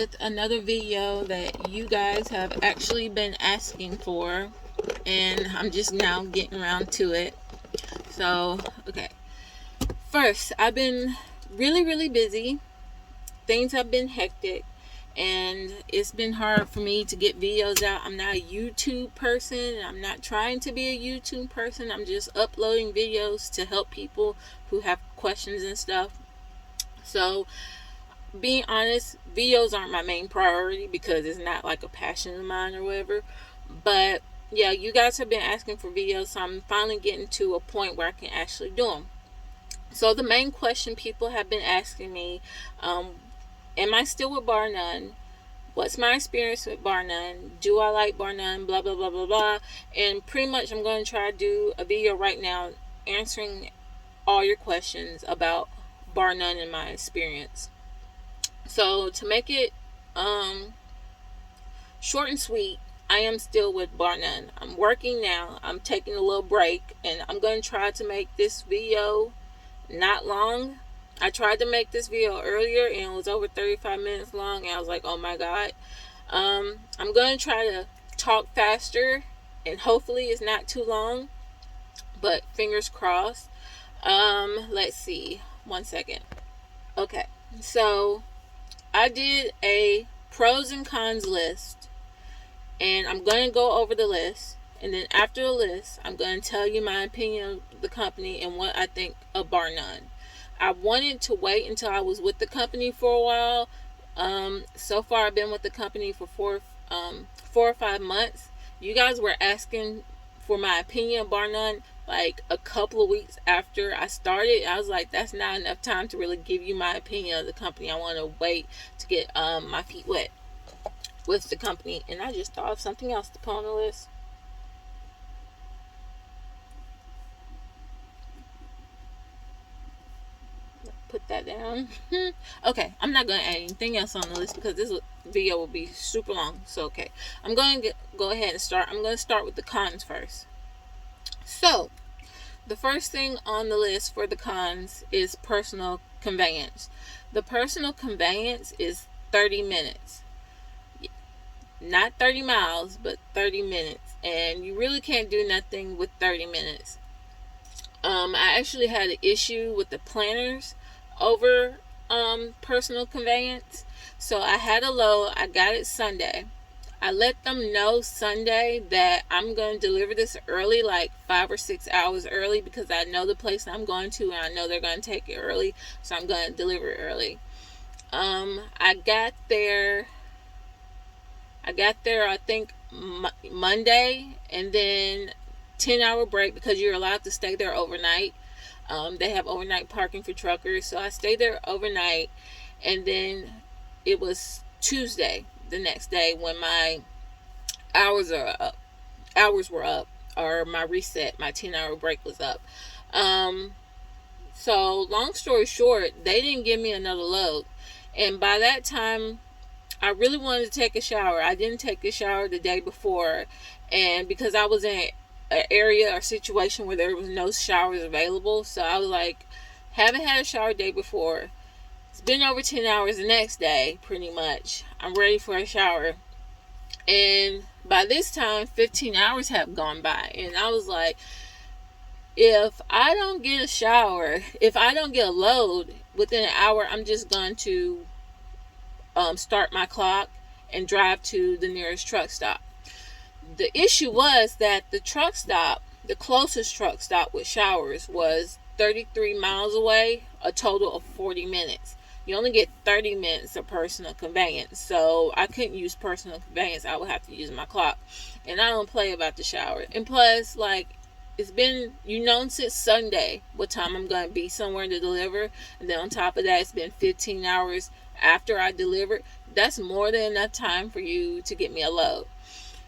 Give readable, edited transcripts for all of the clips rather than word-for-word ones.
with another video that you guys have actually been asking for, and I'm just now getting around to it. So, okay. First, I've been really busy. Things have been hectic, and it's been hard for me to get videos out. I'm not a YouTube person. I'm not trying to be a YouTube person. I'm just uploading videos to help people who have questions and stuff. So, being honest, videos aren't my main priority because it's not like a passion of mine or whatever. But yeah, you guys have been asking for videos, so I'm finally getting to a point where I can actually do them. So the main question people have been asking me, am I still with barr-nunn? What's my experience with barr-nunn? Do I like barr-nunn? Blah blah blah blah blah. And pretty much I'm going to try to do a video right now answering all your questions about barr-nunn and my experience. So to make it short and sweet, I am still with barr-nunn. I'm working now. I'm taking a little break, and I'm going to try to make this video not long. I tried to make this video earlier, and it was over 35 minutes long, and I was like, oh my god. I'm going to try to talk faster, and hopefully it's not too long, but fingers crossed. Let's see. 1 second. Okay, so I did a pros and cons list, and I'm going to go over the list, and then after the list, I'm going to tell you my opinion of the company and what I think of barr-nunn. I wanted to wait until I was with the company for a while. So far, I've been with the company for 4 or 5 months. You guys were asking for my opinion of barr-nunn like a couple of weeks after I started. I was like, that's not enough time to really give you my opinion of the company. I want to wait to get my feet wet with the company. And I just thought of something else to put on the list. Put that down. Okay, I'm not going to add anything else on the list because this video will be super long. So, okay, I'm going to go ahead and start. I'm going to start with the cons first. So, the first thing on the list for the cons is personal conveyance. The personal conveyance is 30 minutes. Not 30 miles, but 30 minutes. And you really can't do nothing with 30 minutes. I actually had an issue with the planners over personal conveyance. So I had a load. I got it Sunday. I let them know Sunday that I'm going to deliver this early, like 5 or 6 hours early, because I know the place I'm going to and I know they're going to take it early, so I'm going to deliver it early. I got there I think Monday, and then 10-hour break because you're allowed to stay there overnight. They have overnight parking for truckers, so I stayed there overnight, and then it was Tuesday, the next day, when my hours were up, or my reset, my 10-hour break was up. So long story short, they didn't give me another load, and by that time I really wanted to take a shower. I didn't take a shower the day before, and because I was in an area or situation where there was no showers available, so I was like, haven't had a shower the day before. It's been over 10 hours the next day, pretty much. I'm ready for a shower. And by this time, 15 hours have gone by. And I was like, if I don't get a shower, if I don't get a load within an hour, I'm just going to start my clock and drive to the nearest truck stop. The issue was that the truck stop, the closest truck stop with showers, was 33 miles away, a total of 40 minutes. You only get 30 minutes of personal conveyance, so I couldn't use personal conveyance. I would have to use my clock, and I don't play about the shower. And plus, like, it's been, since Sunday what time I'm going to be somewhere to deliver, and then on top of that, it's been 15 hours after I delivered. That's more than enough time for you to get me a load.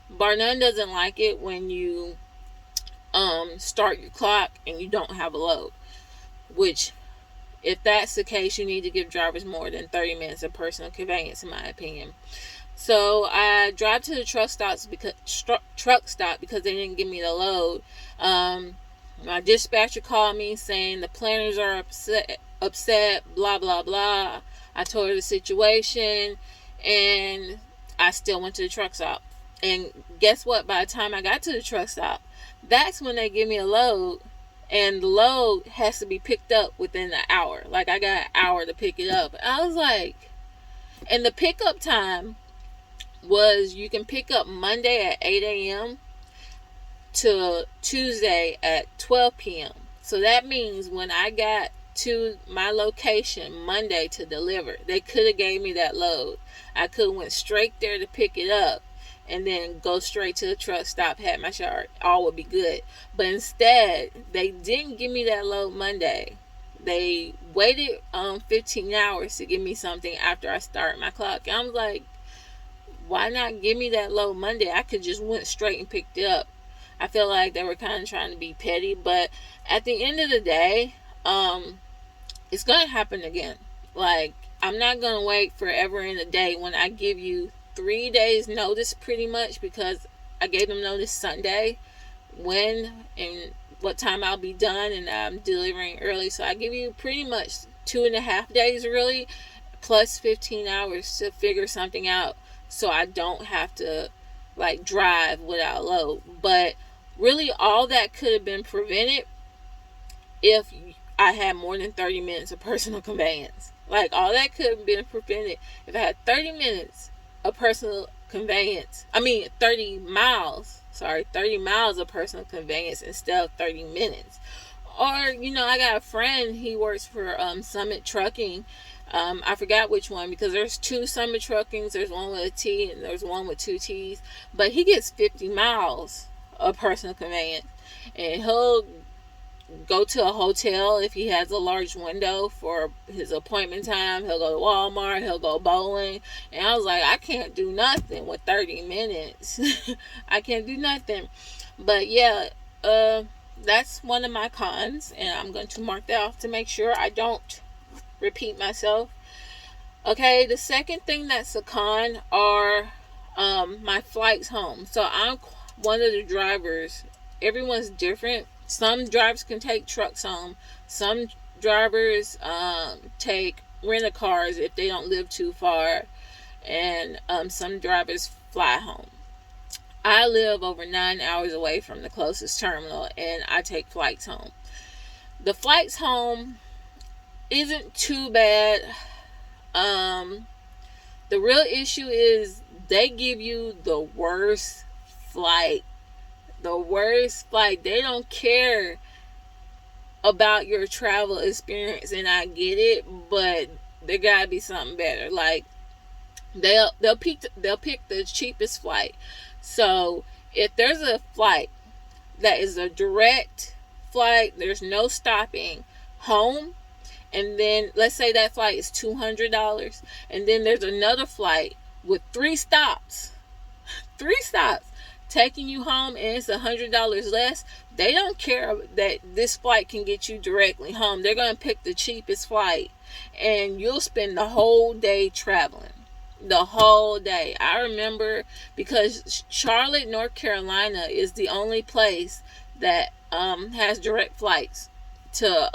barr-nunn doesn't like it when you start your clock and you don't have a load, which, if that's the case, you need to give drivers more than 30 minutes of personal conveyance, in my opinion. So I drive to the truck stop because they didn't give me the load. My dispatcher called me saying the planners are upset, blah blah blah. I told her the situation, And I still went to the truck stop. And guess what? By the time I got to the truck stop, that's when they give me a load. And the load has to be picked up within an hour. Like, I got an hour to pick it up. I was like, and the pickup time was, you can pick up Monday at 8 a.m. to Tuesday at 12 p.m. So that means when I got to my location Monday to deliver, they could have gave me that load. I could have went straight there to pick it up and then go straight to the truck stop, had my shower, all would be good. But instead, they didn't give me that load Monday. They waited 15 hours to give me something after I started my clock. And I was like, why not give me that load Monday? I could just went straight and picked it up. I feel like they were kind of trying to be petty, but at the end of the day, it's going to happen again. Like, I'm not going to wait forever in a day when I give you 3 days notice pretty much, because I gave them notice Sunday when and what time I'll be done, and I'm delivering early. So I give you pretty much 2.5 days really, plus 15 hours to figure something out, so I don't have to like drive without load. But really, all that could have been prevented if I had more than 30 minutes of personal conveyance. Like, all that could have been prevented if I had 30 minutes of personal conveyance. 30 miles. 30 miles of personal conveyance instead of 30 minutes. Or, I got a friend, he works for Summit Trucking. I forgot which one, because there's 2 Summit Truckings. There's one with a T and there's one with 2 T's. But he gets 50 miles of personal conveyance. And he'll go to a hotel if he has a large window for his appointment time. He'll go to Walmart. He'll go bowling. And I was like, I can't do nothing with 30 minutes. I can't do nothing. But yeah, that's one of my cons. And I'm going to mark that off to make sure I don't repeat myself. Okay, the second thing that's a con are my flights home. So I'm one of the drivers. Everyone's different. Some drivers can take trucks home. Some drivers take rent-a-cars if they don't live too far. And some drivers fly home. I live over 9 hours away from the closest terminal, and I take flights home. The flights home isn't too bad. The real issue is they give you the worst flight. They don't care about your travel experience, and I get it, but there gotta be something better. Like, they'll pick the cheapest flight. So if there's a flight that is a direct flight, there's no stopping home, and then let's say that flight is $200, and then there's another flight with 3 stops taking you home, and it's $100 less. They don't care that this flight can get you directly home. They're going to pick the cheapest flight, and you'll spend the whole day traveling. The whole day. I remember, because Charlotte, North Carolina is the only place that has direct flights to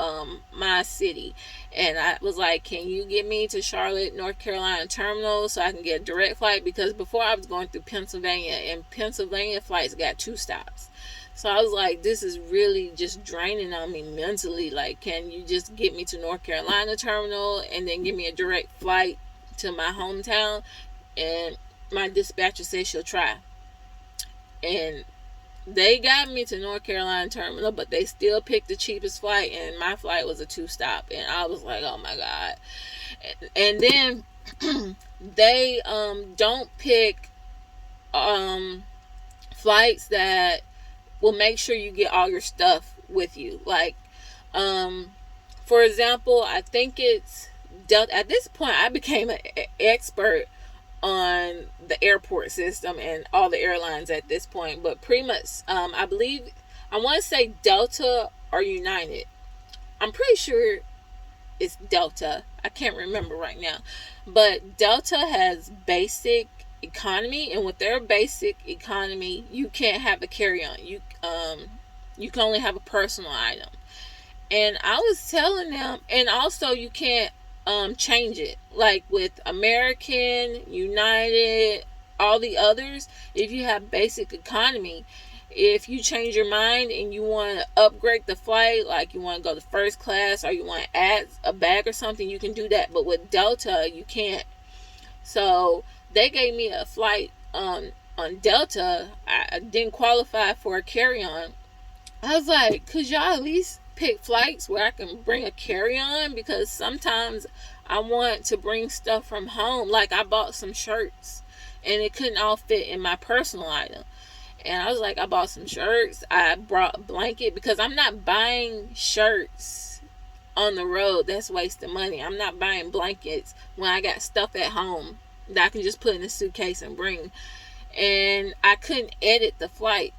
my city, and I was like, can you get me to Charlotte, North Carolina terminal so I can get a direct flight? Because before, I was going through Pennsylvania, and Pennsylvania flights got 2 stops. So I was like, this is really just draining on me mentally. Like, can you just get me to North Carolina terminal and then give me a direct flight to my hometown? And my dispatcher said she'll try, and they got me to North Carolina terminal, but they still picked the cheapest flight, and my flight was a 2-stop, and I was like, oh my god. And then they don't pick flights that will make sure you get all your stuff with you. Like, for example, I think it's Delta. At this point, I became an expert on the airport system and all the airlines at this point. But pretty much, I want to say Delta or United. I'm pretty sure it's Delta. I can't remember right now. But Delta has basic economy, and with their basic economy, you can't have a carry-on. You can only have a personal item. And I was telling them, and also you can't change it. Like with American, United, all the others, if you have basic economy, if you change your mind and you want to upgrade the flight, like you want to go to first class or you want to add a bag or something, you can do that. But with Delta, you can't. So they gave me a flight on Delta. I didn't qualify for a carry-on. I was like, could y'all at least pick flights where I can bring a carry-on? Because sometimes I want to bring stuff from home. Like I bought some shirts and it couldn't all fit in my personal item. And I was like, I bought some shirts. I brought a blanket because I'm not buying shirts on the road. That's wasting money. I'm not buying blankets when I got stuff at home that I can just put in a suitcase and bring. And I couldn't edit the flight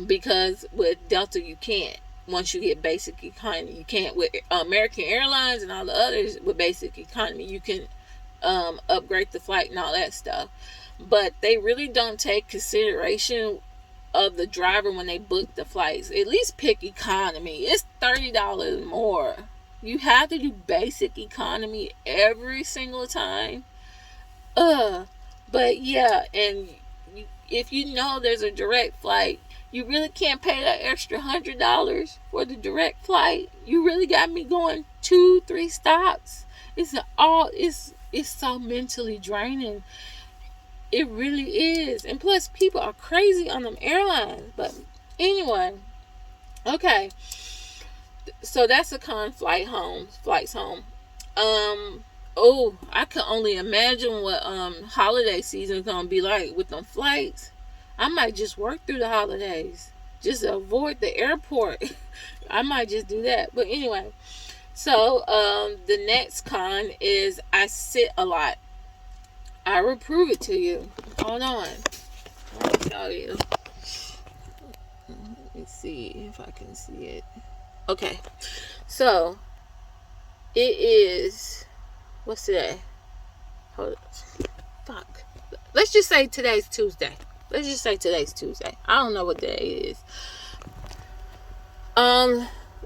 because with Delta you can't. Once you get basic economy, you can't. With American Airlines and all the others with basic economy, you can upgrade the flight and all that stuff. But they really don't take consideration of the driver when they book the flights. At least pick economy. It's $30 more. You have to do basic economy every single time. But yeah, and if you know there's a direct flight, you really can't pay that extra $100 for the direct flight. You really got me going 2-3 stops. It's so mentally draining. It really is. And plus people are crazy on them airlines. But anyway, okay. So that's a con flights home. I can only imagine what holiday season is gonna be like with them flights. I might just work through the holidays. Just avoid the airport. I might just do that. But anyway. So the next con is I sit a lot. I will prove it to you. Hold on. Let me tell you. Let me see if I can see it. Okay. So, it is... What's today? Hold on. Fuck. Let's just say today's Tuesday. I don't know what day it is.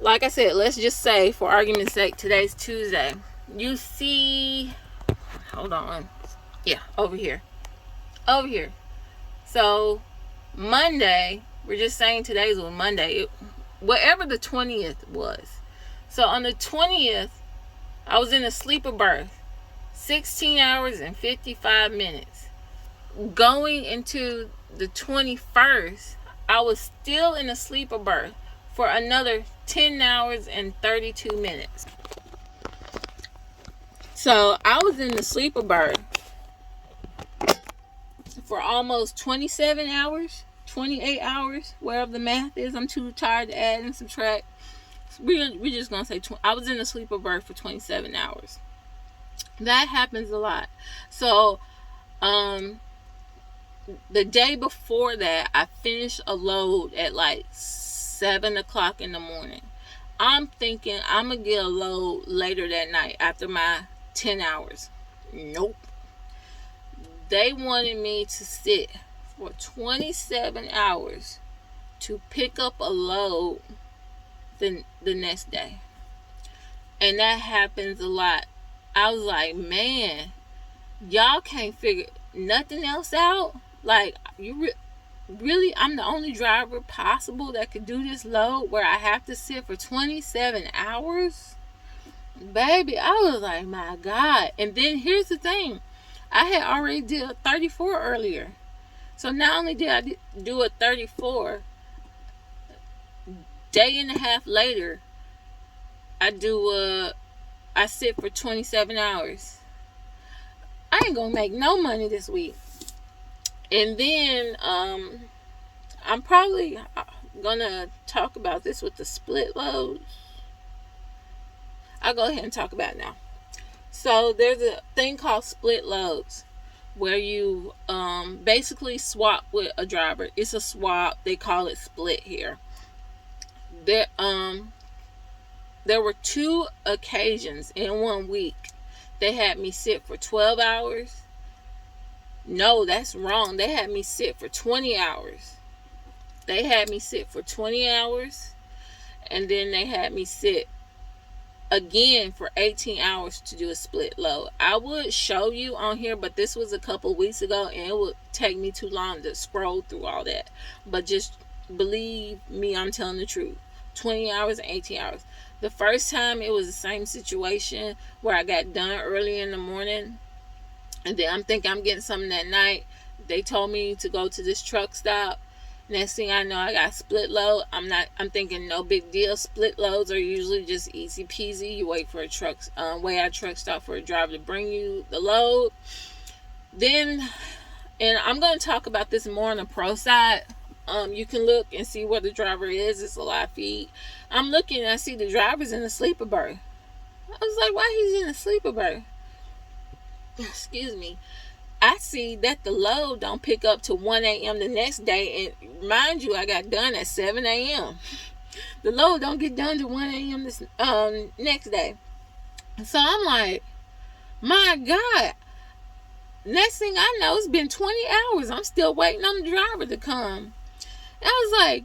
Like I said, let's just say, for argument's sake, today's Tuesday. You see... Hold on. Yeah, over here. So Monday, we're just saying today's was Monday, whatever the 20th was. So on the 20th, I was in a sleeper berth, 16 hours and 55 minutes. Going into the 21st, I was still in a sleeper berth for another 10 hours and 32 minutes. So I was in the sleeper berth for almost 27 hours, 28 hours, wherever the math is. I'm too tired to add and subtract. We're just going to say I was in a sleeper berth for 27 hours. That happens a lot. So, the day before that, I finished a load at like 7 o'clock in the morning. I'm thinking I'm going to get a load later that night after my 10 hours. Nope. They wanted me to sit for 27 hours to pick up a load the next day. And that happens a lot. I was like, man, y'all can't figure nothing else out? Like, you really, I'm the only driver possible that could do this load where I have to sit for 27 hours? Baby, I was like, my God. And then here's the thing. I had already did a 34 earlier. So not only did I do a 34, day and a half later, I sit for 27 hours. I ain't gonna make no money this week. And then I'm probably gonna talk about this with the split loads. I'll go ahead and talk about it now. So there's a thing called split loads where you basically swap with a driver. It's a swap. They call it split here. There were 2 occasions in 1 week they had me sit for 12 hours. No, that's wrong. They had me sit for 20 hours. And then they had me sit again for 18 hours to do a split load. I would show you on here, but this was a couple weeks ago and it would take me too long to scroll through all that. But just believe me, I'm telling the truth. 20 hours and 18 hours. The first time it was the same situation where I got done early in the morning, and then I'm thinking I'm getting something that night. They told me to go to this truck stop. Next thing I know, I got split load. I'm thinking no big deal. Split loads are usually just easy peasy. You wait for a wait at a truck stop for a driver to bring you the load. Then, and I'm going to talk about this more on the pro side. You can look and see where the driver is. It's a live feed. I'm looking and I see the driver's in a sleeper berth. I was like, why he's in a sleeper berth? Excuse me. I see that the load don't pick up to 1 a.m. the next day. And mind you, I got done at 7 a.m. The load don't get done to 1 a.m. this next day. So I'm like, my God. Next thing I know, it's been 20 hours. I'm still waiting on the driver to come. And I was like,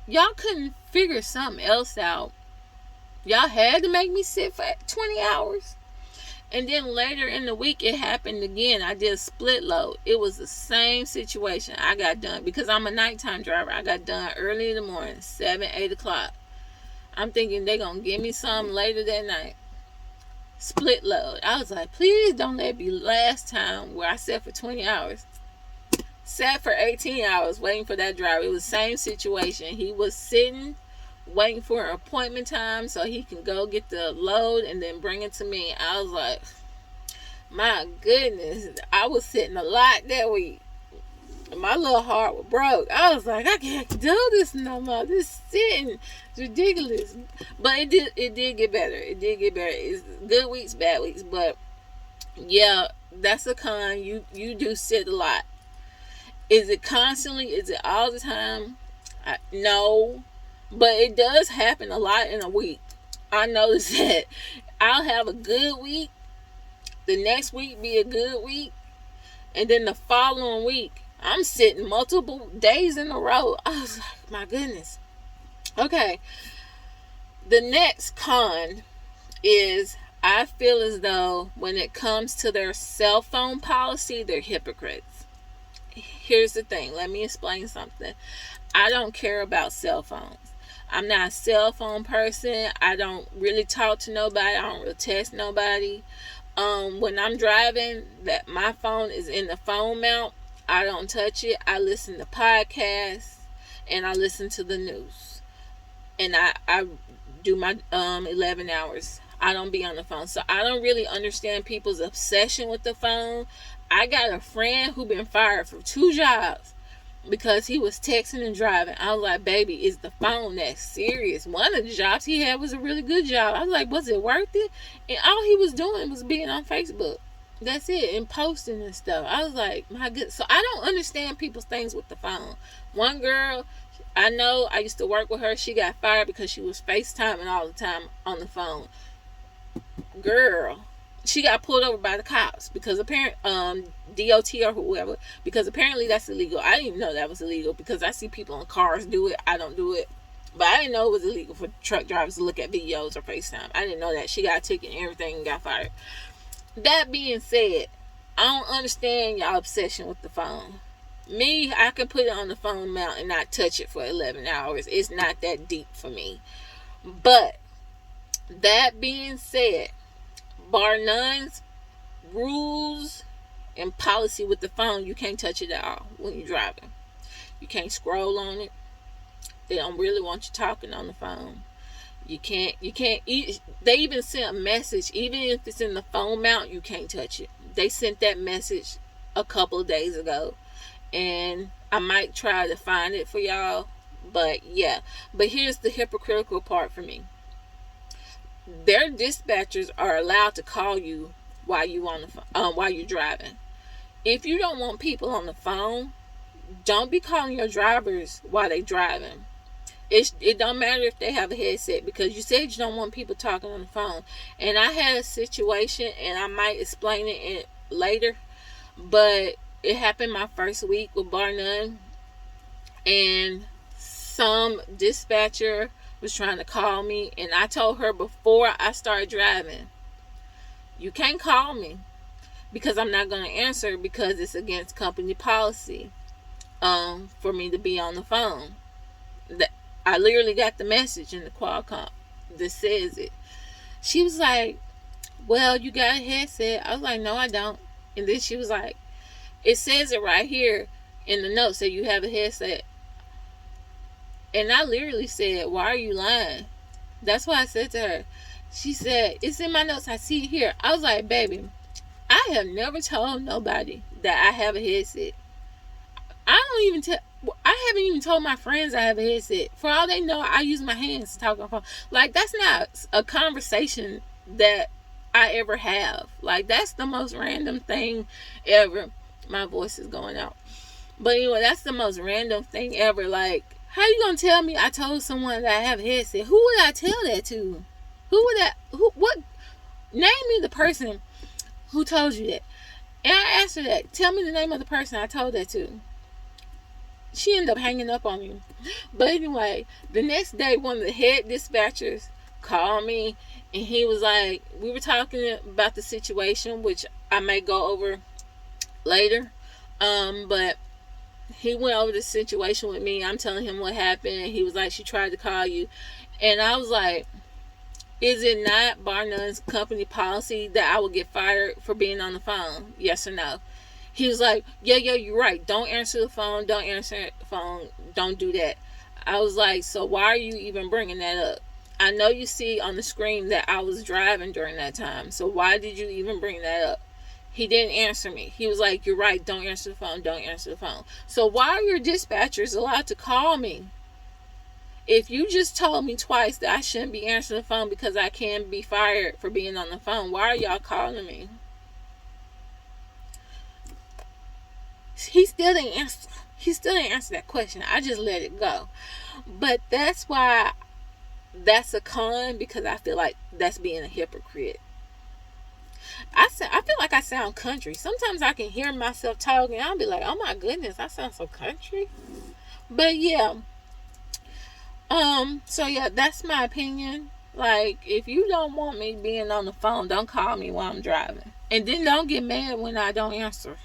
y'all couldn't figure something else out. Y'all had to make me sit for 20 hours. And then later in the week, it happened again. I did a split load. It was the same situation. I got done, because I'm a nighttime driver, I got done early in the morning, 7, 8 o'clock. I'm thinking they're going to give me some later that night. Split load. I was like, please don't let it be last time where I sat for 20 hours. Sat for 18 hours waiting for that driver. It was the same situation. He was sitting waiting for an appointment time so he can go get the load and then bring it to me. I was like, my goodness, I was sitting a lot that week. My little heart was broke. I was like, I can't do this no more. This sitting is ridiculous. But it did get better. It did get better. It's good weeks, bad weeks. But yeah, that's a con. You do sit a lot. Is it constantly? Is it all the time? No. But it does happen a lot in a week. I noticed that I'll have a good week, the next week be a good week, and then the following week, I'm sitting multiple days in a row. I was like, my goodness. Okay. The next con is, I feel as though when it comes to their cell phone policy, they're hypocrites. Here's the thing. Let me explain something. I don't care about cell phones. I'm not a cell phone person. I don't really talk to nobody. I don't really text nobody. When I'm driving, that my phone is in the phone mount. I don't touch it. I listen to podcasts and I listen to the news. And I do my 11 hours. I don't be on the phone. So I don't really understand people's obsession with the phone. I got a friend who been fired for 2 jobs because he was texting and driving. I was like, baby, is the phone that serious? One of the jobs he had was a really good job. I was like, was it worth it? And all he was doing was being on Facebook. That's it. And posting and stuff. I was like, my goodness. So I don't understand people's things with the phone. One girl, I know, I used to work with her. She got fired because she was FaceTiming all the time on the phone. Girl, she got pulled over by the cops because apparently DOT or whoever, because apparently that's illegal. I didn't even know that was illegal because I see people in cars do it. I don't do it, but I didn't know it was illegal for truck drivers to look at videos or FaceTime. I didn't know that. She got a ticket and everything and got fired. That being said, I don't understand y'all obsession with the phone. Me, I can put it on the phone mount and not touch it for 11 hours. It's not that deep for me. But that being said, barr-nunn's rules and policy with the phone, you can't touch it at all when you're driving. You can't scroll on it. They don't really want you talking on the phone. You can't they even sent a message, even if it's in the phone mount, you can't touch it. They sent that message a couple of days ago, and I might try to find it for y'all. But yeah, but here's the hypocritical part for me. Their dispatchers are allowed to call you while you on the phone, while you're driving. If you don't want people on the phone, don't be calling your drivers while they driving. It don't matter if they have a headset, because you said you don't want people talking on the phone. And I had a situation, and I might explain it later, but it happened my first week with barr-nunn, and some dispatcher was trying to call me, and I told her before I started driving, you can't call me because I'm not going to answer because it's against company policy for me to be on the phone. That I literally got the message in the Qualcomm that says it. She was like, well, you got a headset. I was like, no, I don't. And then she was like, it says it right here in the notes that you have a headset. And I literally said, why are you lying? That's what I said to her. She said, it's in my notes. I see it here. I was like, baby, I have never told nobody that I have a headset. I haven't even told my friends I have a headset. For all they know, I use my hands to talk on the phone. Like, that's not a conversation that I ever have. Like, that's the most random thing ever. My voice is going out. But anyway, that's the most random thing ever. Like, how you gonna tell me I told someone that I have a headset? Who would I tell that to? What? Name me the person who told you that. And I asked her that. Tell me the name of the person I told that to. She ended up hanging up on me. But anyway, the next day, one of the head dispatchers called me, and he was like, we were talking about the situation, which I may go over later. But he went over the situation with me. I'm telling him what happened. He was like, she tried to call you. And I was like, is it not barr-nunn's company policy that I will get fired for being on the phone? Yes or no? He was like, yeah, you're right. Don't answer the phone. Don't answer the phone. Don't do that. I was like, so why are you even bringing that up? I know you see on the screen that I was driving during that time. So why did you even bring that up? He didn't answer me. He was like, you're right. Don't answer the phone. Don't answer the phone. So why are your dispatchers allowed to call me? If you just told me twice that I shouldn't be answering the phone because I can be fired for being on the phone, why are y'all calling me? He still didn't answer that question. I just let it go. But that's why that's a con, because I feel like that's being a hypocrite. I feel like I sound country. Sometimes I can hear myself talking. I'll be like, oh my goodness, I sound so country. But yeah. So yeah, that's my opinion. Like, if you don't want me being on the phone, don't call me while I'm driving. And then don't get mad when I don't answer.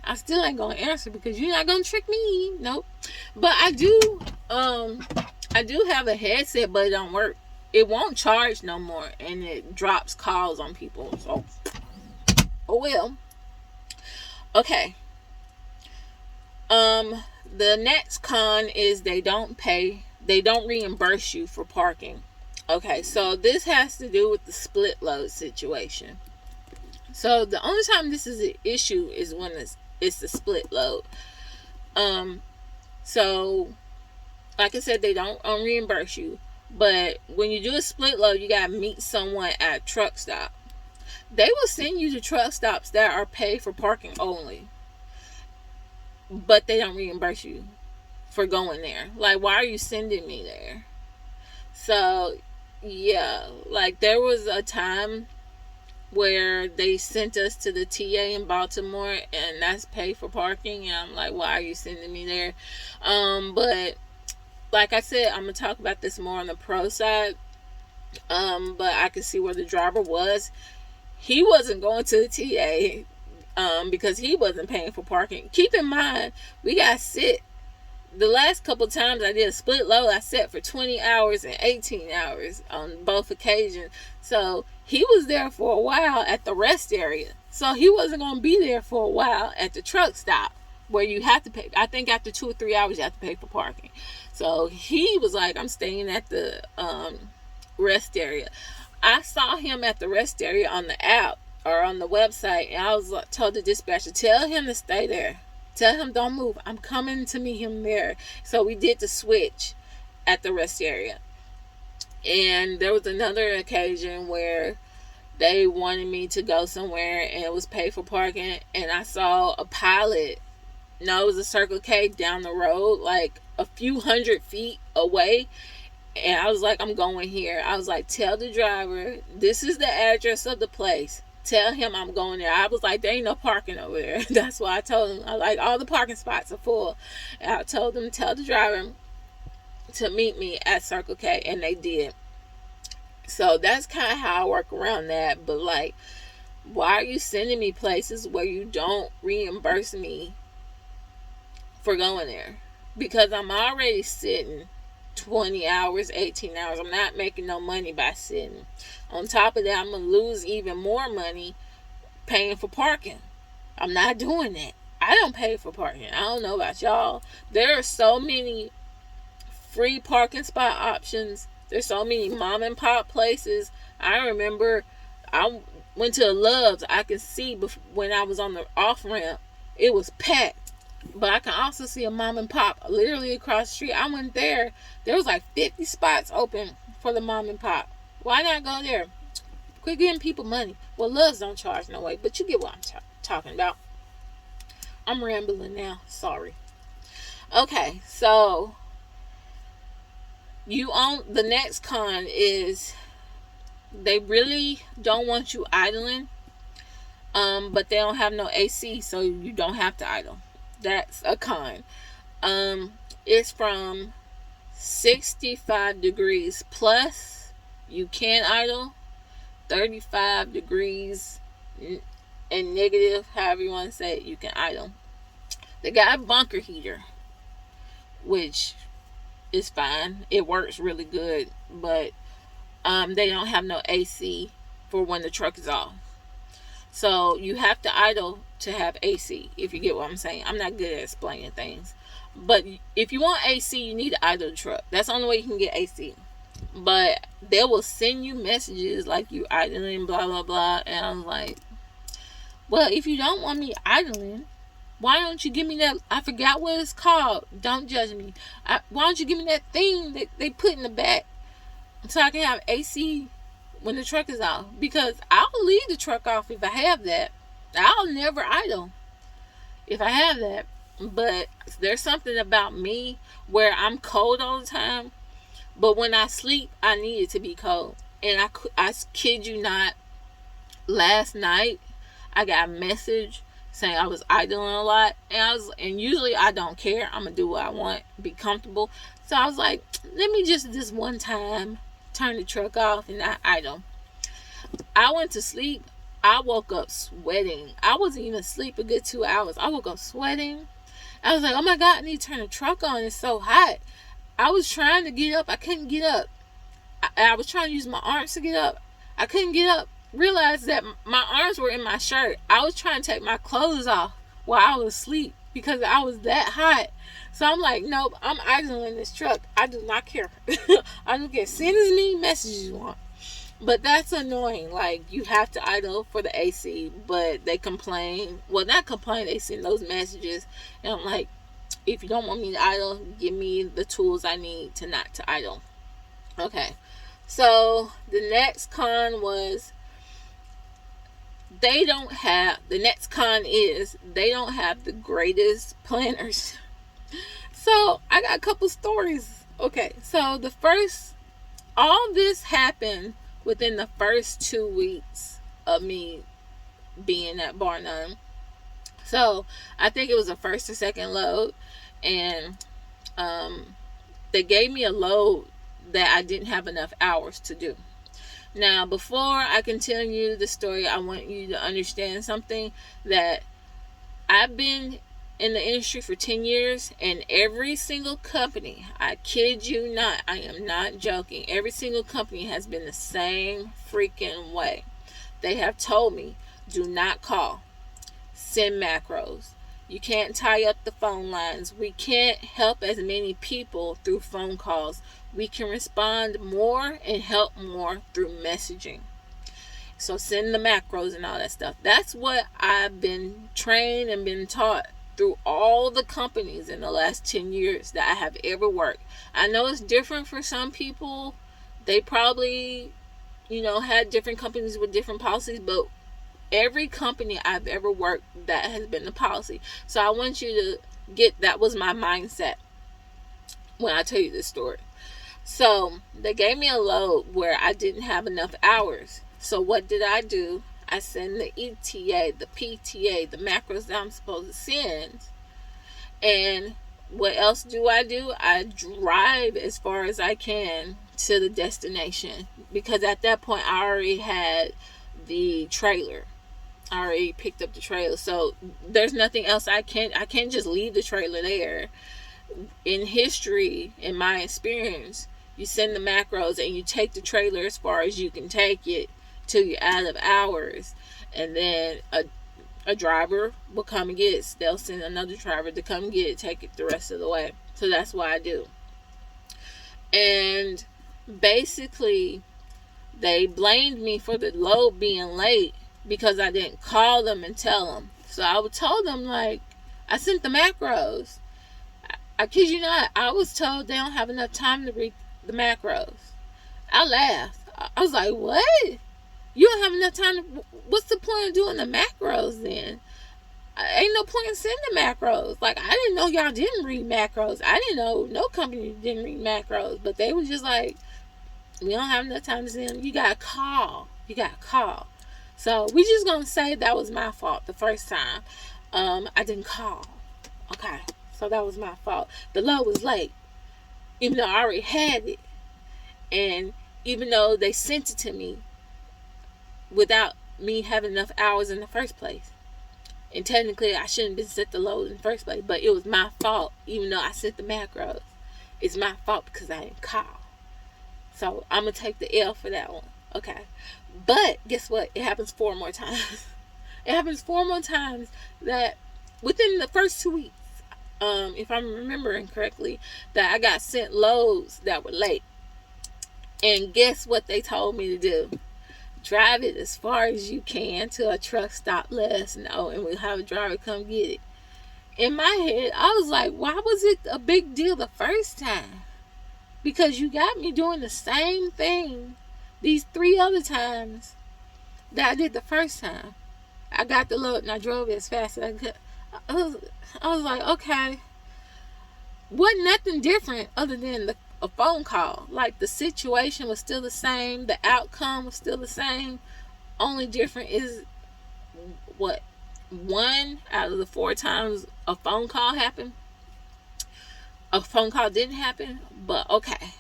I still ain't gonna answer because you're not gonna trick me. Nope. But I do have a headset, but it don't work. It won't charge no more, and it drops calls on people. So, oh well. Okay. The next con is they don't reimburse you for parking. Okay, so this has to do with the split load situation. So the only time this is an issue is when it's the split load. So like I said, they don't reimburse you. But when you do a split load, you gotta meet someone at a truck stop. They will send you to truck stops that are paid for parking only, but they don't reimburse you for going there. Like, why are you sending me there? So yeah, like there was a time where they sent us to the TA in Baltimore, and that's paid for parking, and I'm like, why are you sending me there? But like I said, I'm gonna talk about this more on the pro side. But I could see where the driver was. He wasn't going to the TA because he wasn't paying for parking. Keep in mind, we got sit. The last couple times I did a split load, I sat for 20 hours and 18 hours on both occasions. So he was there for a while at the rest area. So he wasn't going to be there for a while at the truck stop where you have to pay. I think after 2 or 3 hours you have to pay for parking. So he was like, I'm staying at the rest area. I saw him at the rest area on the app or on the website, and I was told the dispatcher, tell him to stay there. Tell him don't move. I'm coming to meet him there. So we did the switch at the rest area. And there was another occasion where they wanted me to go somewhere and it was paid for parking, and I saw a pilot. No, it was a Circle K down the road, like a few hundred feet away. And I was like, I'm going here. I was like, tell the driver, this is the address of the place. Tell him I'm going there. I was like, there ain't no parking over there. That's why I told him. I like, all the parking spots are full. And I told him, tell the driver, to meet me at Circle K, and they did. So that's kind of how I work around that. But like, why are you sending me places where you don't reimburse me for going there? Because I'm already sitting 20 hours, 18 hours. I'm not making no money by sitting. On top of that, I'm going to lose even more money paying for parking. I'm not doing that. I don't pay for parking. I don't know about y'all. There are so many free parking spot options. There's so many mom and pop places. I remember I went to Love's. I could see when I was on the off ramp, it was packed. But I can also see a mom and pop literally across the street. I went there. There was like 50 spots open for the mom and pop. Why not go there? Quit giving people money. Well, Love's don't charge no way, but you get what I'm talking about. I'm rambling now. Sorry. Okay, so the next con is they really don't want you idling, but they don't have no AC, so you don't have to idle. That's a con. It's from 65 degrees plus you can idle, 35 degrees and negative, however you want to say it, you can idle. They got a bunker heater, which is fine. It works really good, but they don't have no AC for when the truck is off. So you have to idle to have AC, if you get what I'm saying. I'm not good at explaining things. But if you want AC, you need to idle the truck. That's the only way you can get AC. But they will send you messages like you idling, blah, blah, blah. And I'm like, well, if you don't want me idling, why don't you give me that? I forgot what it's called. Don't judge me. Why don't you give me that thing that they put in the back so I can have AC when the truck is off? Because I'll leave the truck off if I have that. I'll never idle if I have that. But there's something about me where I'm cold all the time. But when I sleep, I need it to be cold. And I kid you not, last night I got a message saying I was idling a lot, and usually I don't care. I'm gonna do what I want, be comfortable. So I was like, let me just this one time turn the truck off and not idle. I went to sleep. I woke up sweating. I wasn't even asleep a good 2 hours. I woke up sweating. I was like, oh my God, I need to turn the truck on. It's so hot. I was trying to get up. I couldn't get up. I was trying to use my arms to get up. I couldn't get up. Realized that my arms were in my shirt. I was trying to take my clothes off while I was asleep because I was that hot. So I'm like, nope, I'm idling this truck. I do not care. I don't care. Send as many messages you want. But that's annoying. Like, you have to idle for the AC, but they complain. Well, not complain. They send those messages. And I'm like, if you don't want me to idle, give me the tools I need to not to idle. Okay. So the next con was the next con is they don't have the greatest planners. So I got a couple stories. Okay. So all this happened within the first 2 weeks of me being at barr-nunn. So I think it was a first or second load, and they gave me a load that I didn't have enough hours to do. Now, before I continue the story, I want you to understand something, that I've been in the industry for 10 years, and every single company, I kid you not, I am not joking, every single company has been the same freaking way. They have told me, do not call, send macros. You can't tie up the phone lines. We can't help as many people through phone calls. We can respond more and help more through messaging. So send the macros and all that stuff. That's what I've been trained and been taught through all the companies in the last 10 years that I have ever worked. I know it's different for some people. They probably, had different companies with different policies, but every company I've ever worked, that has been the policy. So I want you to get, that was my mindset when I tell you this story. So they gave me a load where I didn't have enough hours. So what did I do? I send the ETA, the PTA, the macros that I'm supposed to send. And what else do? I drive as far as I can to the destination, because at that point I already had the trailer. I already picked up the trailer, so there's nothing else I can't just leave the trailer there. In history, in my experience, you send the macros and you take the trailer as far as you can take it till you're out of hours, and then a driver will come and get it. They'll send another driver to come get it, take it the rest of the way. So that's what I do. And basically, they blamed me for the load being late because I didn't call them and tell them. So I would tell them, like, I sent the macros. I kid you not, I was told they don't have enough time to read the macros. I laughed. I was like, what? You don't have enough time to... What's the point of doing the macros then? Ain't no point in sending macros. Like, I didn't know y'all didn't read macros. I didn't know no company didn't read macros. But they were just like, we don't have enough time to send them. You gotta call. So we just gonna say that was my fault the first time. I didn't call. Okay. So that was my fault. The load was late, even though I already had it. And even though they sent it to me without me having enough hours in the first place. And technically, I shouldn't have been sent the load in the first place. But it was my fault, even though I sent the macros. It's my fault because I didn't call. So I'm going to take the L for that one. Okay. But guess what? It happens 4 more times. It happens 4 more times that within the first 2 weeks, if I'm remembering correctly, that I got sent loads that were late. And guess what they told me to do? Drive it as far as you can to a truck stop, let us know, and we'll have a driver come get it. In my head, I was like, why was it a big deal the first time? Because you got me doing the same thing these 3 other times that I did the first time. I got the load and I drove it as fast as I could. I was like, okay. Wasn't nothing different other than a phone call. Like, the situation was still the same. The outcome was still the same. Only different is what? 1 out of the 4 times a phone call happened. A phone call didn't happen. But okay.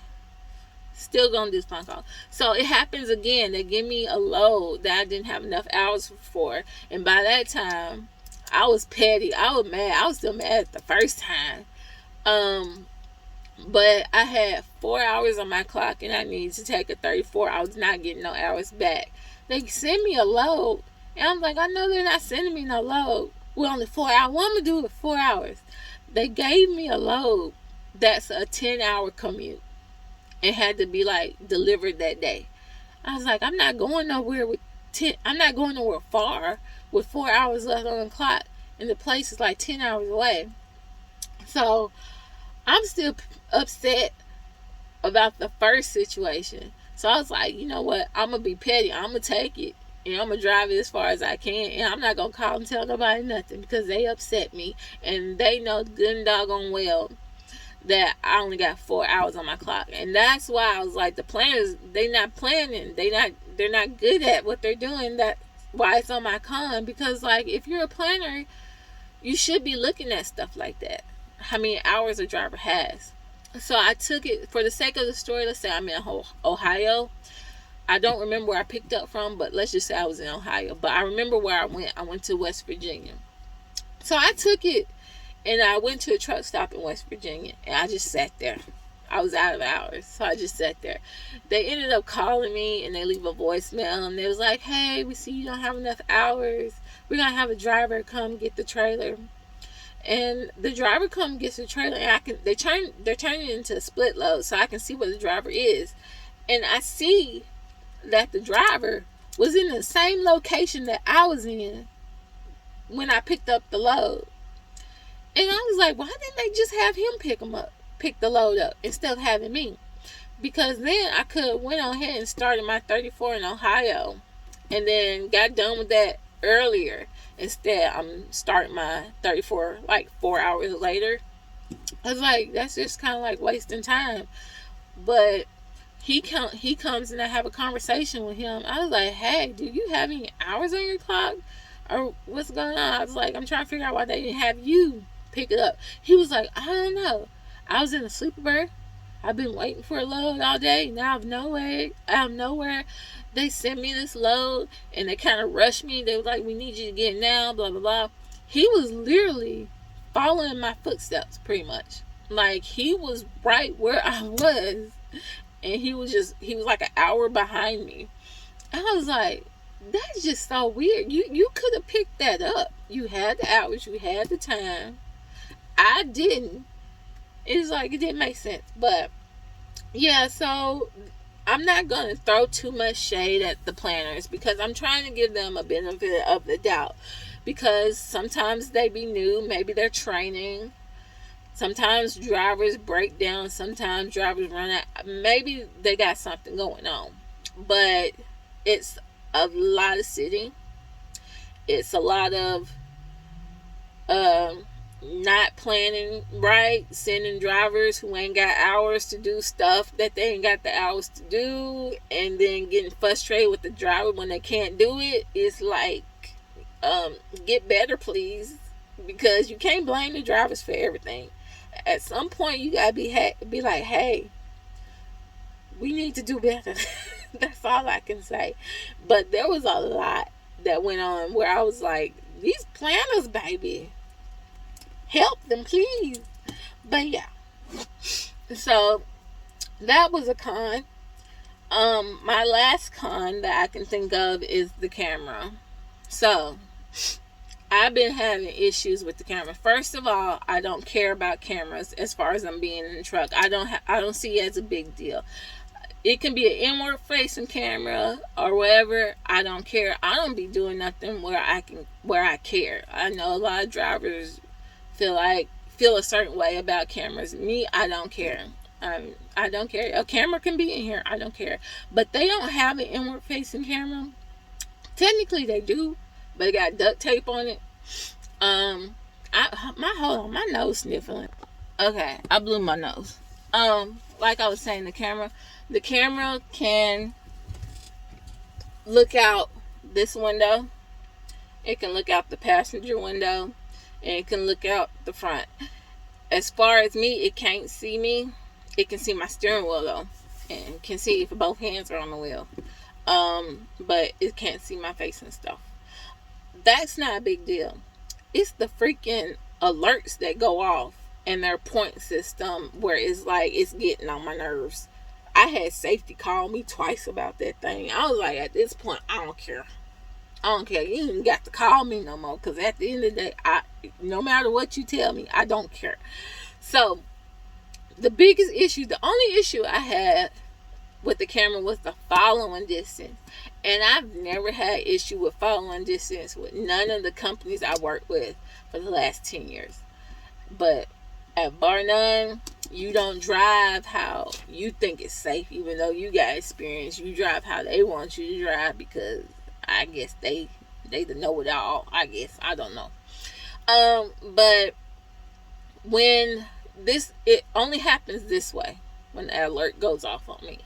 Still gonna do this phone call. So it happens again. They give me a load that I didn't have enough hours for. And by that time, I was petty. I was mad. I was still mad at the first time. But I had 4 hours on my clock and I needed to take a 34. I was not getting no hours back. They send me a load. And I'm like, I know they're not sending me no load. We're only 4 hours. What am I going to do with 4 hours? They gave me a load that's a 10-hour commute. And had to be, like, delivered that day. I was like, I'm not going nowhere I'm not going nowhere far with 4 hours left on the clock. And the place is like 10 hours away. So I'm still upset about the first situation. So I was like, you know what? I'm going to be petty. I'm going to take it. And I'm going to drive it as far as I can. And I'm not going to call and tell nobody nothing. Because they upset me. And they know good and doggone well that I only got 4 hours on my clock. And that's why I was like, the planners, they not planning. They're not good at what they're doing. That's why it's on my con. Because, like, if you're a planner, you should be looking at stuff like that. How many hours a driver has. So I took it, for the sake of the story, let's say I'm in Ohio. I don't remember where I picked up from, but let's just say I was in Ohio. But I remember where I went. I went to West Virginia. So I took it, and I went to a truck stop in West Virginia, and I just sat there. I was out of hours, so I just sat there. They ended up calling me, and they leave a voicemail, and they was like, hey, we see you don't have enough hours. We're going to have a driver come get the trailer. And the driver come gets the trailer, and they're turning it into a split load, so I can see where the driver is. And I see that the driver was in the same location that I was in when I picked up the load. And I was like, why didn't they just have him pick the load up instead of having me? Because then I could have went on ahead and started my 34 in Ohio and then got done with that earlier. Instead, I'm starting my 34 like 4 hours later. I was like, that's just kind of like wasting time. But he comes and I have a conversation with him. I was like, hey, do you have any hours on your clock? Or what's going on? I was like, I'm trying to figure out why they didn't have you pick it up? He was like, I don't know. I was in a sleeper berth. I've been waiting for a load all day. Now out of nowhere, they sent me this load and they kind of rushed me. They were like, we need you to get it now, blah, blah, blah. He was literally following my footsteps pretty much. Like, he was right where I was. And he was like an hour behind me. And I was like, that's just so weird. You could have picked that up. You had the hours, you had the time. I didn't. It's like, it didn't make sense. But yeah, so I'm not going to throw too much shade at the planners because I'm trying to give them a benefit of the doubt, because sometimes they be new, maybe they're training, sometimes drivers break down, sometimes drivers run out, maybe they got something going on. But it's a lot of sitting, it's a lot of not planning right, sending drivers who ain't got hours to do stuff that they ain't got the hours to do, and then getting frustrated with the driver when they can't do it. It's like, get better, please, because you can't blame the drivers for everything. At some point, you gotta be like, hey, we need to do better. That's all I can say. But there was a lot that went on where I was like, these planners, baby, help them, please. But yeah, so that was a con. My last con that I can think of is the camera. So I've been having issues with the camera. First of all, I don't care about cameras as far as I'm being in the truck. I don't see it as a big deal. It can be an inward facing camera or whatever. I don't care. I don't be doing nothing where I care. I know a lot of drivers feel a certain way about cameras. Me, I don't care. I don't care. A camera can be in here. I don't care. But they don't have an inward facing camera. Technically they do, but it got duct tape on it. My nose sniffling. Okay, I blew my nose. Like I was saying, the camera can look out this window. It can look out the passenger window, and it can look out the front. As far as me, it can't see me. It can see my steering wheel though, and can see if both hands are on the wheel. But it can't see my face and stuff. That's not a big deal. It's the freaking alerts that go off and their point system where it's like, it's getting on my nerves. I had safety call me twice about that thing. I was like, at this point, I don't care. You ain't got to call me no more, because at the end of the day, no matter what you tell me, I don't care. So the only issue I had with the camera was the following distance. And I've never had issue with following distance with none of the companies I worked with for the last 10 years. But at barr-nunn, you don't drive how you think is safe, even though you got experience. You drive how they want you to drive, because I guess they know it all. I guess, I don't know. But when it only happens this way, when the alert goes off on me.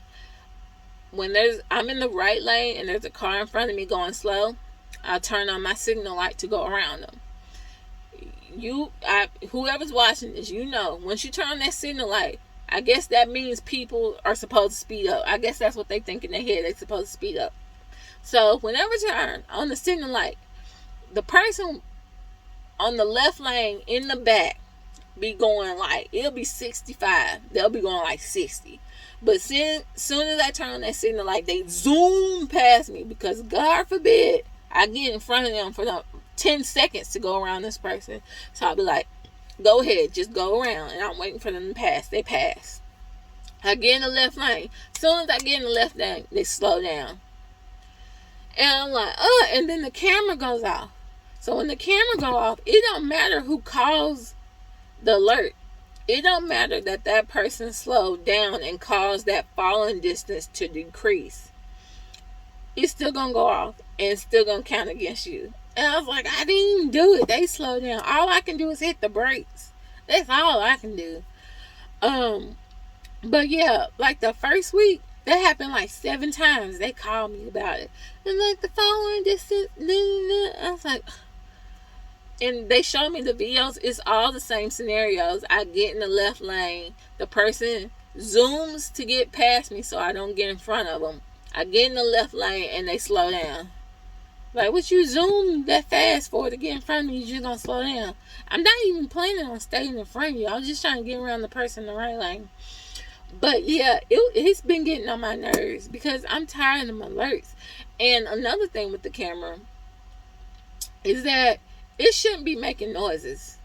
When I'm in the right lane and there's a car in front of me going slow, I'll turn on my signal light to go around them. Whoever's watching this, once you turn on that signal light, I guess that means people are supposed to speed up. I guess that's what they think in their head. They're supposed to speed up. So whenever I turn on the signal light, the person on the left lane in the back be going like, it'll be 65. They'll be going like 60. But soon as I turn on that signal light, they zoom past me, because God forbid I get in front of them for the 10 seconds to go around this person. So I'll be like, go ahead, just go around. And I'm waiting for them to pass. They pass. I get in the left lane. As soon as I get in the left lane, they slow down. And I'm like, and then the camera goes off. So when the camera goes off, it don't matter who calls the alert. It don't matter that person slowed down and caused that falling distance to decrease. It's still going to go off, and it's still going to count against you. And I was like, I didn't even do it. They slowed down. All I can do is hit the brakes. That's all I can do. But yeah, like the first week, that happened like 7 times. They called me about it. And like, the following distance, I was like, and they show me the videos, it's all the same scenarios. I get in the left lane, the person zooms to get past me so I don't get in front of them. I get in the left lane and they slow down. Like, what you zoom that fast for to get in front of me? You just gonna slow down. I'm not even planning on staying in front of you. I was just trying to get around the person in the right lane. But yeah, it's been getting on my nerves because I'm tired of them alerts. And another thing with the camera is that it shouldn't be making noises.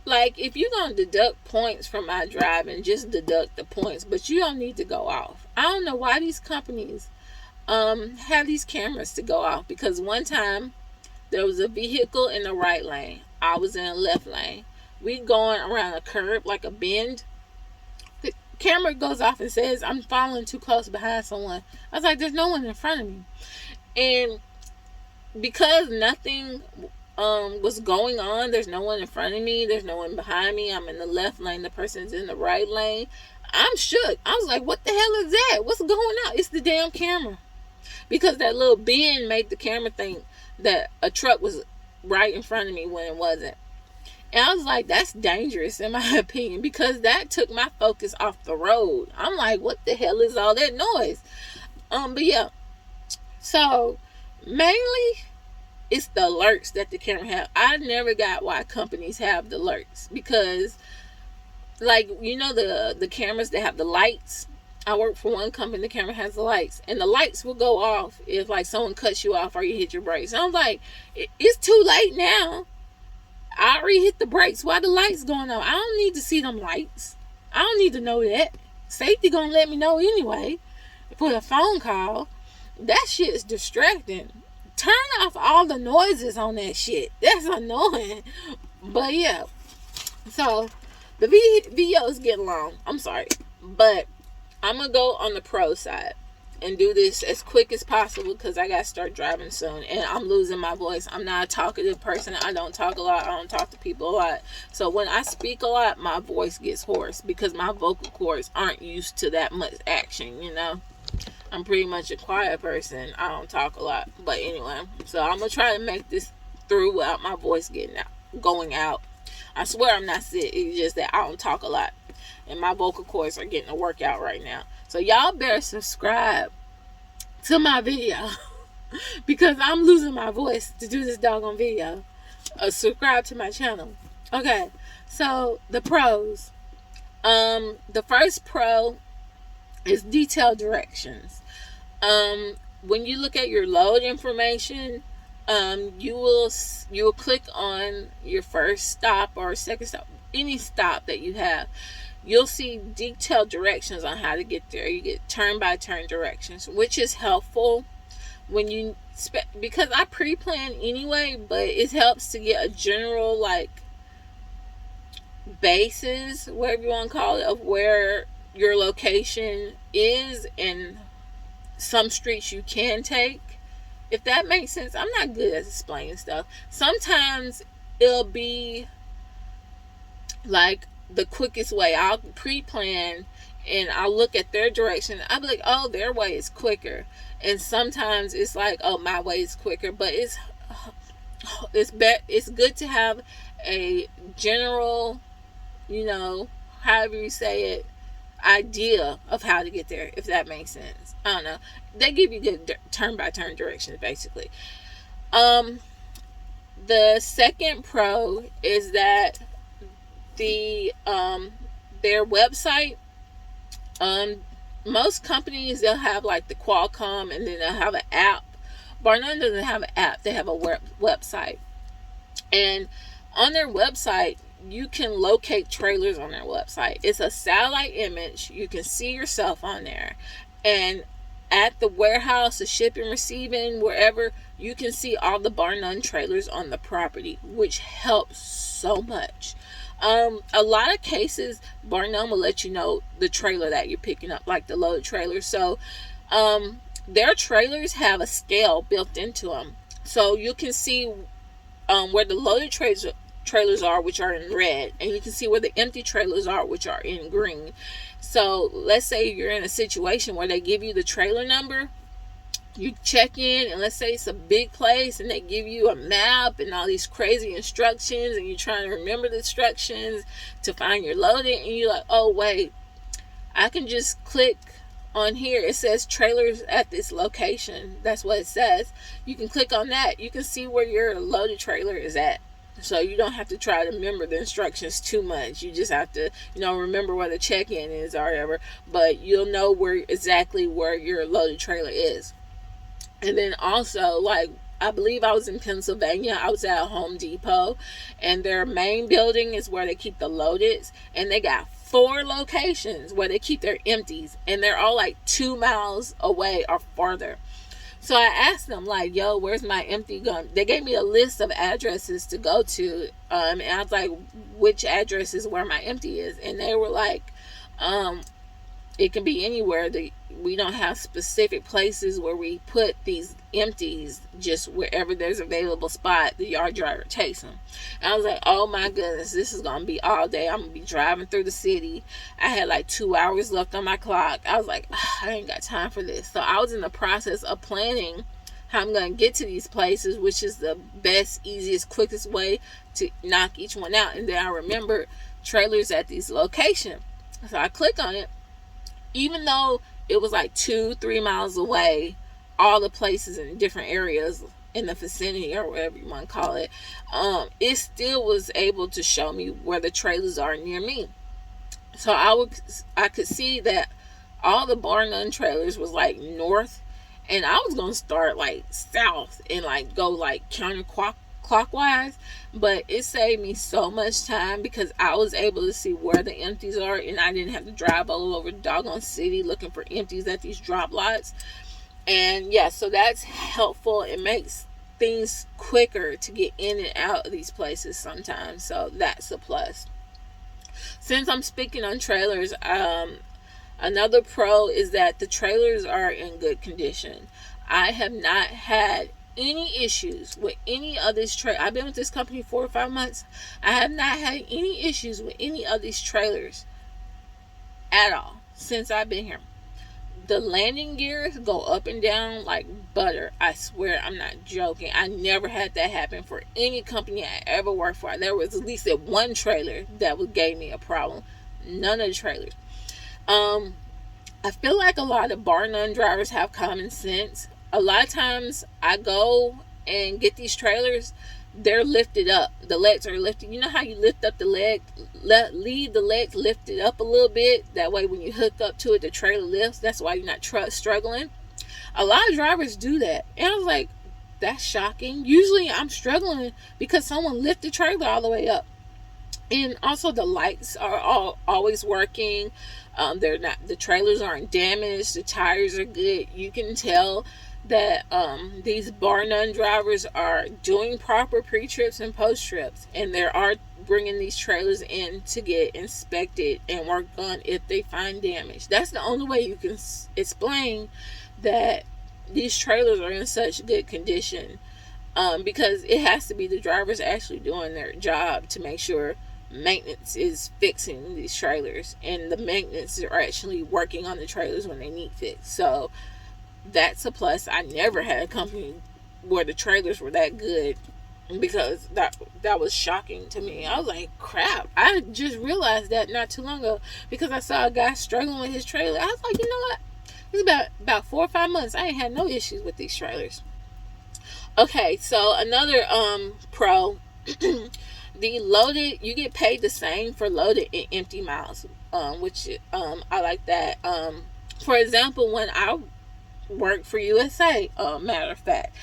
Like, if you're going to deduct points from my driving, just deduct the points, but you don't need to go off. I don't know why these companies have these cameras to go off, because one time there was a vehicle in the right lane. I was in the left lane. We going around a curb, like a bend. The camera goes off and says, I'm following too close behind someone. I was like, there's no one in front of me. And because nothing was going on, there's no one in front of me, there's no one behind me, I'm in the left lane, the person's in the right lane, I'm shook. I was like, what the hell is that? What's going on? It's the damn camera. Because that little bend made the camera think that a truck was right in front of me when it wasn't. And I was like, that's dangerous in my opinion, because that took my focus off the road. I'm like, what the hell is all that noise? But yeah. So mainly it's the alerts that the camera have. I never got why companies have the alerts, because, like, you know, the cameras that have the lights. I work for one company, the camera has the lights, and the lights will go off if, like, someone cuts you off or you hit your brakes. And I'm like, it's too late now. I already hit the brakes. Why the lights going on? I don't need to see them lights. I don't need to know that. Safety gonna let me know anyway. For a phone call, that shit is distracting. Turn off all the noises on that shit. That's annoying. But yeah. So the video is getting long. I'm sorry. But I'm going to go on the pro side and do this as quick as possible, because I got to start driving soon. And I'm losing my voice. I'm not a talkative person. I don't talk a lot. I don't talk to people a lot. So when I speak a lot, my voice gets hoarse because my vocal cords aren't used to that much action, you know. I'm pretty much a quiet person. I don't talk a lot. But anyway, so I'm going to try to make this through without my voice going out. I swear I'm not sick. It's just that I don't talk a lot. And my vocal cords are getting a workout right now. So y'all better subscribe to my video because I'm losing my voice to do this doggone video. Subscribe to my channel. Okay, so the pros. The first pro is detailed directions. When you look at your load information, you will click on your first stop or second stop, any stop that you have. You'll see detailed directions on how to get there. You get turn-by-turn directions, which is helpful when you because I pre-plan anyway, but it helps to get a general, like, basis, whatever you want to call it, of where your location is and some streets you can take. If that makes sense. I'm not good at explaining stuff. Sometimes it'll be like the quickest way. I'll pre-plan and I'll look at their direction. I'll be like, oh, their way is quicker. And sometimes it's like, oh, my way is quicker. But it's good to have a general, you know, however you say it, idea of how to get there, if that makes sense. I don't know. They give you good turn-by-turn directions, basically. The second pro is that their website, most companies, they'll have like the Qualcomm, and then they'll have an app. barr-nunn doesn't have an app. They have a website, and on their website you can locate trailers on their website. It's a satellite image. You can see yourself on there, and at the warehouse, the shipping, receiving, wherever, you can see all the barr-nunn trailers on the property, which helps so much. A lot of cases, barr-nunn will let you know the trailer that you're picking up, like the load trailer. So their trailers have a scale built into them, so you can see where the loaded trailers are, which are in red, and you can see where the empty trailers are, which are in green. So let's say you're in a situation where they give you the trailer number, You check in, and let's say it's a big place, and they give you a map and all these crazy instructions, and you're trying to remember the instructions to find your loading, and you're like, oh wait, I can just click on here. It says trailers at this location. That's what it says. You can click on that. You can see where your loaded trailer is at. So you don't have to try to remember the instructions too much. You just have to, remember where the check-in is or whatever. But you'll know exactly where your loaded trailer is. And then also, like, I believe I was in Pennsylvania. I was at a Home Depot, and their main building is where they keep the loadeds, and they got 4 locations where they keep their empties, and they're all like 2 miles away or farther. So I asked them, like, yo, where's my empty gun? They gave me a list of addresses to go to, and I was like, which address is where my empty is? And they were like, it can be anywhere. We don't have specific places where we put these empties. Just wherever there's available spot, the yard driver takes them. And I was like, oh my goodness, this is gonna be all day. I'm gonna be driving through the city. I had like 2 hours left on my clock. I was like, I ain't got time for this. So I was in the process of planning how I'm gonna get to these places, which is the best, easiest, quickest way to knock each one out. And then I remembered trailers at these locations. So I click on it. Even though it was like 2-3 miles away, all the places in different areas in the vicinity, or whatever you want to call it, it still was able to show me where the trailers are near me. So I could see that all the barr-nunn trailers was like north, and I was gonna start like south and like go like counterclockwise, but it saved me so much time because I was able to see where the empties are, and I didn't have to drive all over the doggone city looking for empties at these drop lots. And yeah, so that's helpful. It makes things quicker to get in and out of these places sometimes, so that's a plus. Since I'm speaking on trailers, another pro is that the trailers are in good condition. I have not had any issues with any of this trailer. I've been with this company 4 or 5 months. I have not had any issues with any of these trailers at all since I've been here. The landing gears go up and down like butter. I swear, I'm not joking. I never had that happen for any company I ever worked for. There was at least one trailer that gave me a problem. None of the trailers. I feel like a lot of barr-nunn drivers have common sense. A lot of times I go and get these trailers, they're lifted up. The legs are lifted. You know how you lift up the leg, leave the legs lifted up a little bit? That way when you hook up to it, the trailer lifts. That's why you're not struggling. A lot of drivers do that. And I was like, that's shocking. Usually I'm struggling because someone lifted the trailer all the way up. And also the lights are always working. They're not, the trailers aren't damaged. The tires are good. You can tell that these barr-nunn drivers are doing proper pre-trips and post-trips, and they are bringing these trailers in to get inspected and worked on if they find damage. That's the only way you can explain that these trailers are in such good condition, because it has to be the drivers actually doing their job to make sure maintenance is fixing these trailers, and the maintenance are actually working on the trailers when they need fixed. So that's a plus. I never had a company where the trailers were that good, because that was shocking to me. I was like, crap, I just realized that not too long ago because I saw a guy struggling with his trailer. I was like, you know what, it's about 4 or 5 months I ain't had no issues with these trailers. Okay, so another pro, the loaded, you get paid the same for loaded and empty miles, which I like that. For example, when I worked for USA, matter of fact,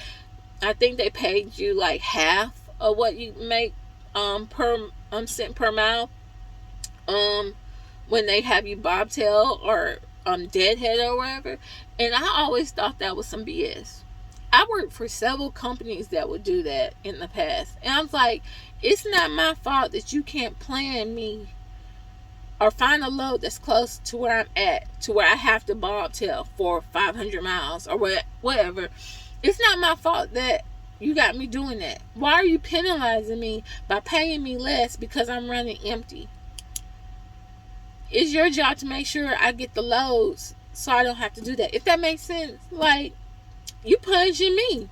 I think they paid you like half of what you make per cent per mile when they have you bobtail or deadhead or whatever. And I always thought that was some BS. I worked for several companies that would do that in the past, and I was like, it's not my fault that you can't plan me or find a load that's close to where I'm at, to where I have to bobtail for 500 miles or whatever. It's not my fault that you got me doing that. Why are you penalizing me by paying me less because I'm running empty? It's your job to make sure I get the loads so I don't have to do that. If that makes sense. Like, you punishing me.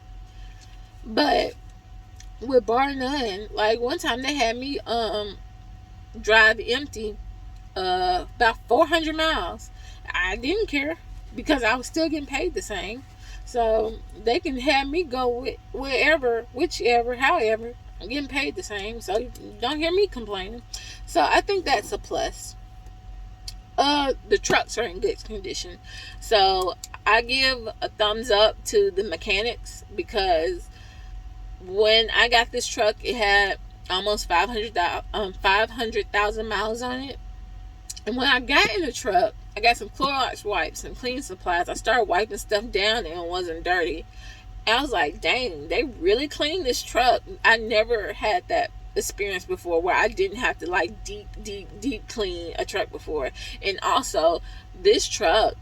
But with barr-nunn, like one time they had me drive empty about 400 miles. I didn't care because I was still getting paid the same. So they can have me go wherever, whichever, however. I'm getting paid the same, so you don't hear me complaining. So I think that's a plus. The trucks are in good condition, so I give a thumbs up to the mechanics, because when I got this truck, it had almost 500,000 miles on it. And when I got in the truck, I got some Clorox wipes and cleaning supplies. I started wiping stuff down and it wasn't dirty. And I was like, dang, they really cleaned this truck. I never had that experience before where I didn't have to like deep clean a truck before. And also, this truck,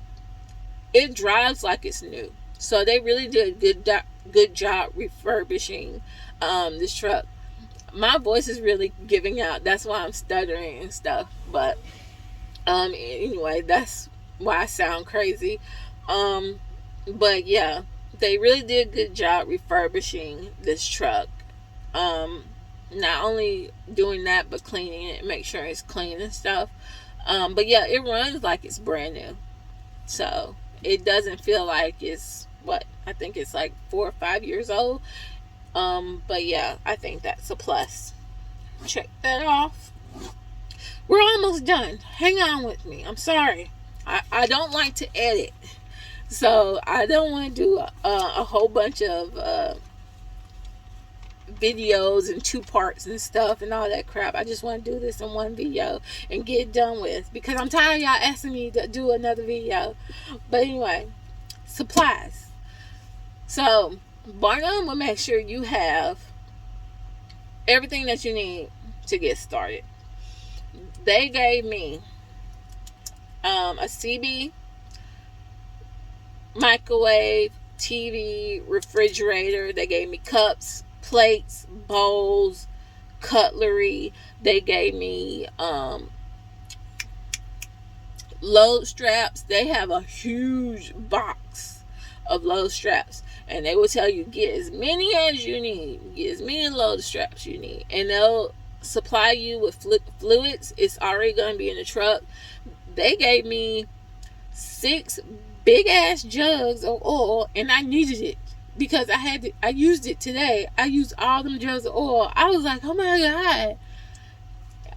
it drives like it's new. So they really did a good job refurbishing this truck. My voice is really giving out. That's why I'm stuttering and stuff. But anyway, that's why I sound crazy. But yeah, they really did a good job refurbishing this truck. Not only doing that, but cleaning it, make sure it's clean and stuff. But yeah, it runs like it's brand new. So it doesn't feel like it's, what, I think it's like 4 or 5 years old. But yeah, I think that's a plus. Check that off. We're almost done. Hang on with me. I'm sorry. I don't like to edit. So I don't want to do a whole bunch of videos in 2 parts and stuff and all that crap. I just want to do this in one video and get it done with, because I'm tired of y'all asking me to do another video. But anyway, supplies. So barr-nunn will make sure you have everything that you need to get started. They gave me a CB, microwave, TV, refrigerator. They gave me cups, plates, bowls, cutlery. They gave me load straps. They have a huge box of load straps, and they will tell you get as many as you need, get as many load straps you need, and they'll supply you with fluids. It's already going to be in the truck. They gave me 6 big ass jugs of oil, and I needed it because I used it today. I used all them jugs of oil. I was like, oh my god,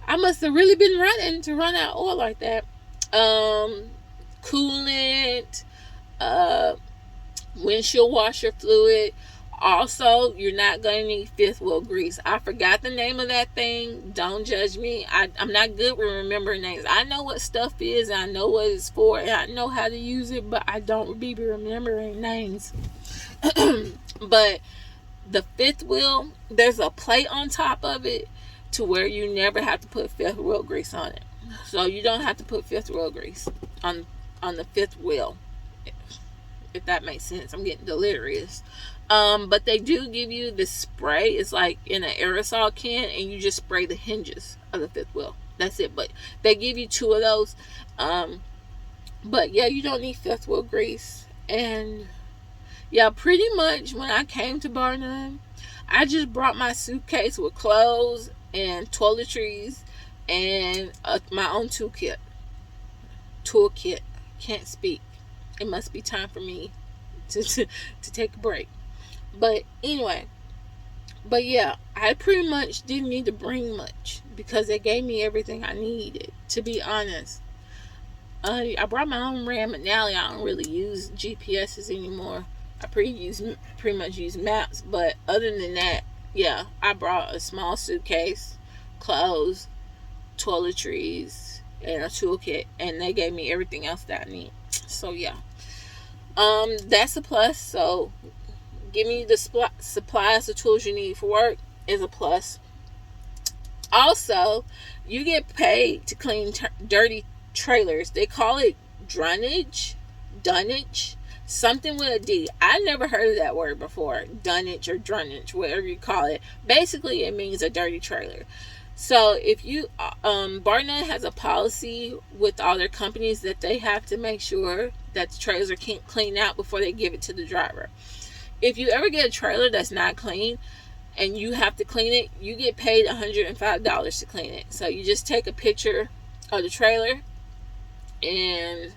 I must have really been running to run out of oil like that. Coolant, windshield washer fluid. Also, you're not going to need fifth wheel grease. I forgot the name of that thing. Don't judge me. I'm not good with remembering names. I know what stuff is. I know what it's for. And I know how to use it. But I don't be remembering names. But the fifth wheel, there's a plate on top of it to where you never have to put fifth wheel grease on it. So you don't have to put fifth wheel grease on the fifth wheel. If that makes sense. I'm getting delirious. But they do give you this spray. It's like in an aerosol can, and you just spray the hinges of the fifth wheel. That's it. But they give you 2 of those. But yeah, you don't need fifth wheel grease. And yeah, pretty much when I came to barr-nunn, I just brought my suitcase with clothes and toiletries and my own toolkit. Can't speak. It must be time for me to take a break. But anyway, but yeah, I pretty much didn't need to bring much because they gave me everything I needed, to be honest. I brought my own RAM McNally. I don't really use GPSs anymore. I pretty much use maps. But other than that, yeah, I brought a small suitcase, clothes, toiletries, and a toolkit, and they gave me everything else that I need. So yeah, that's a plus. So give me the supplies, the tools you need for work is a plus. Also, you get paid to clean dirty trailers. They call it dunnage, something with a D. I never heard of that word before. Dunnage or drunnage, whatever you call it. Basically, it means a dirty trailer. So if you, barr-nunn has a policy with all their companies that they have to make sure that the trailers are cleaned out before they give it to the driver. If you ever get a trailer that's not clean and you have to clean it, you get paid $105 to clean it. So you just take a picture of the trailer, and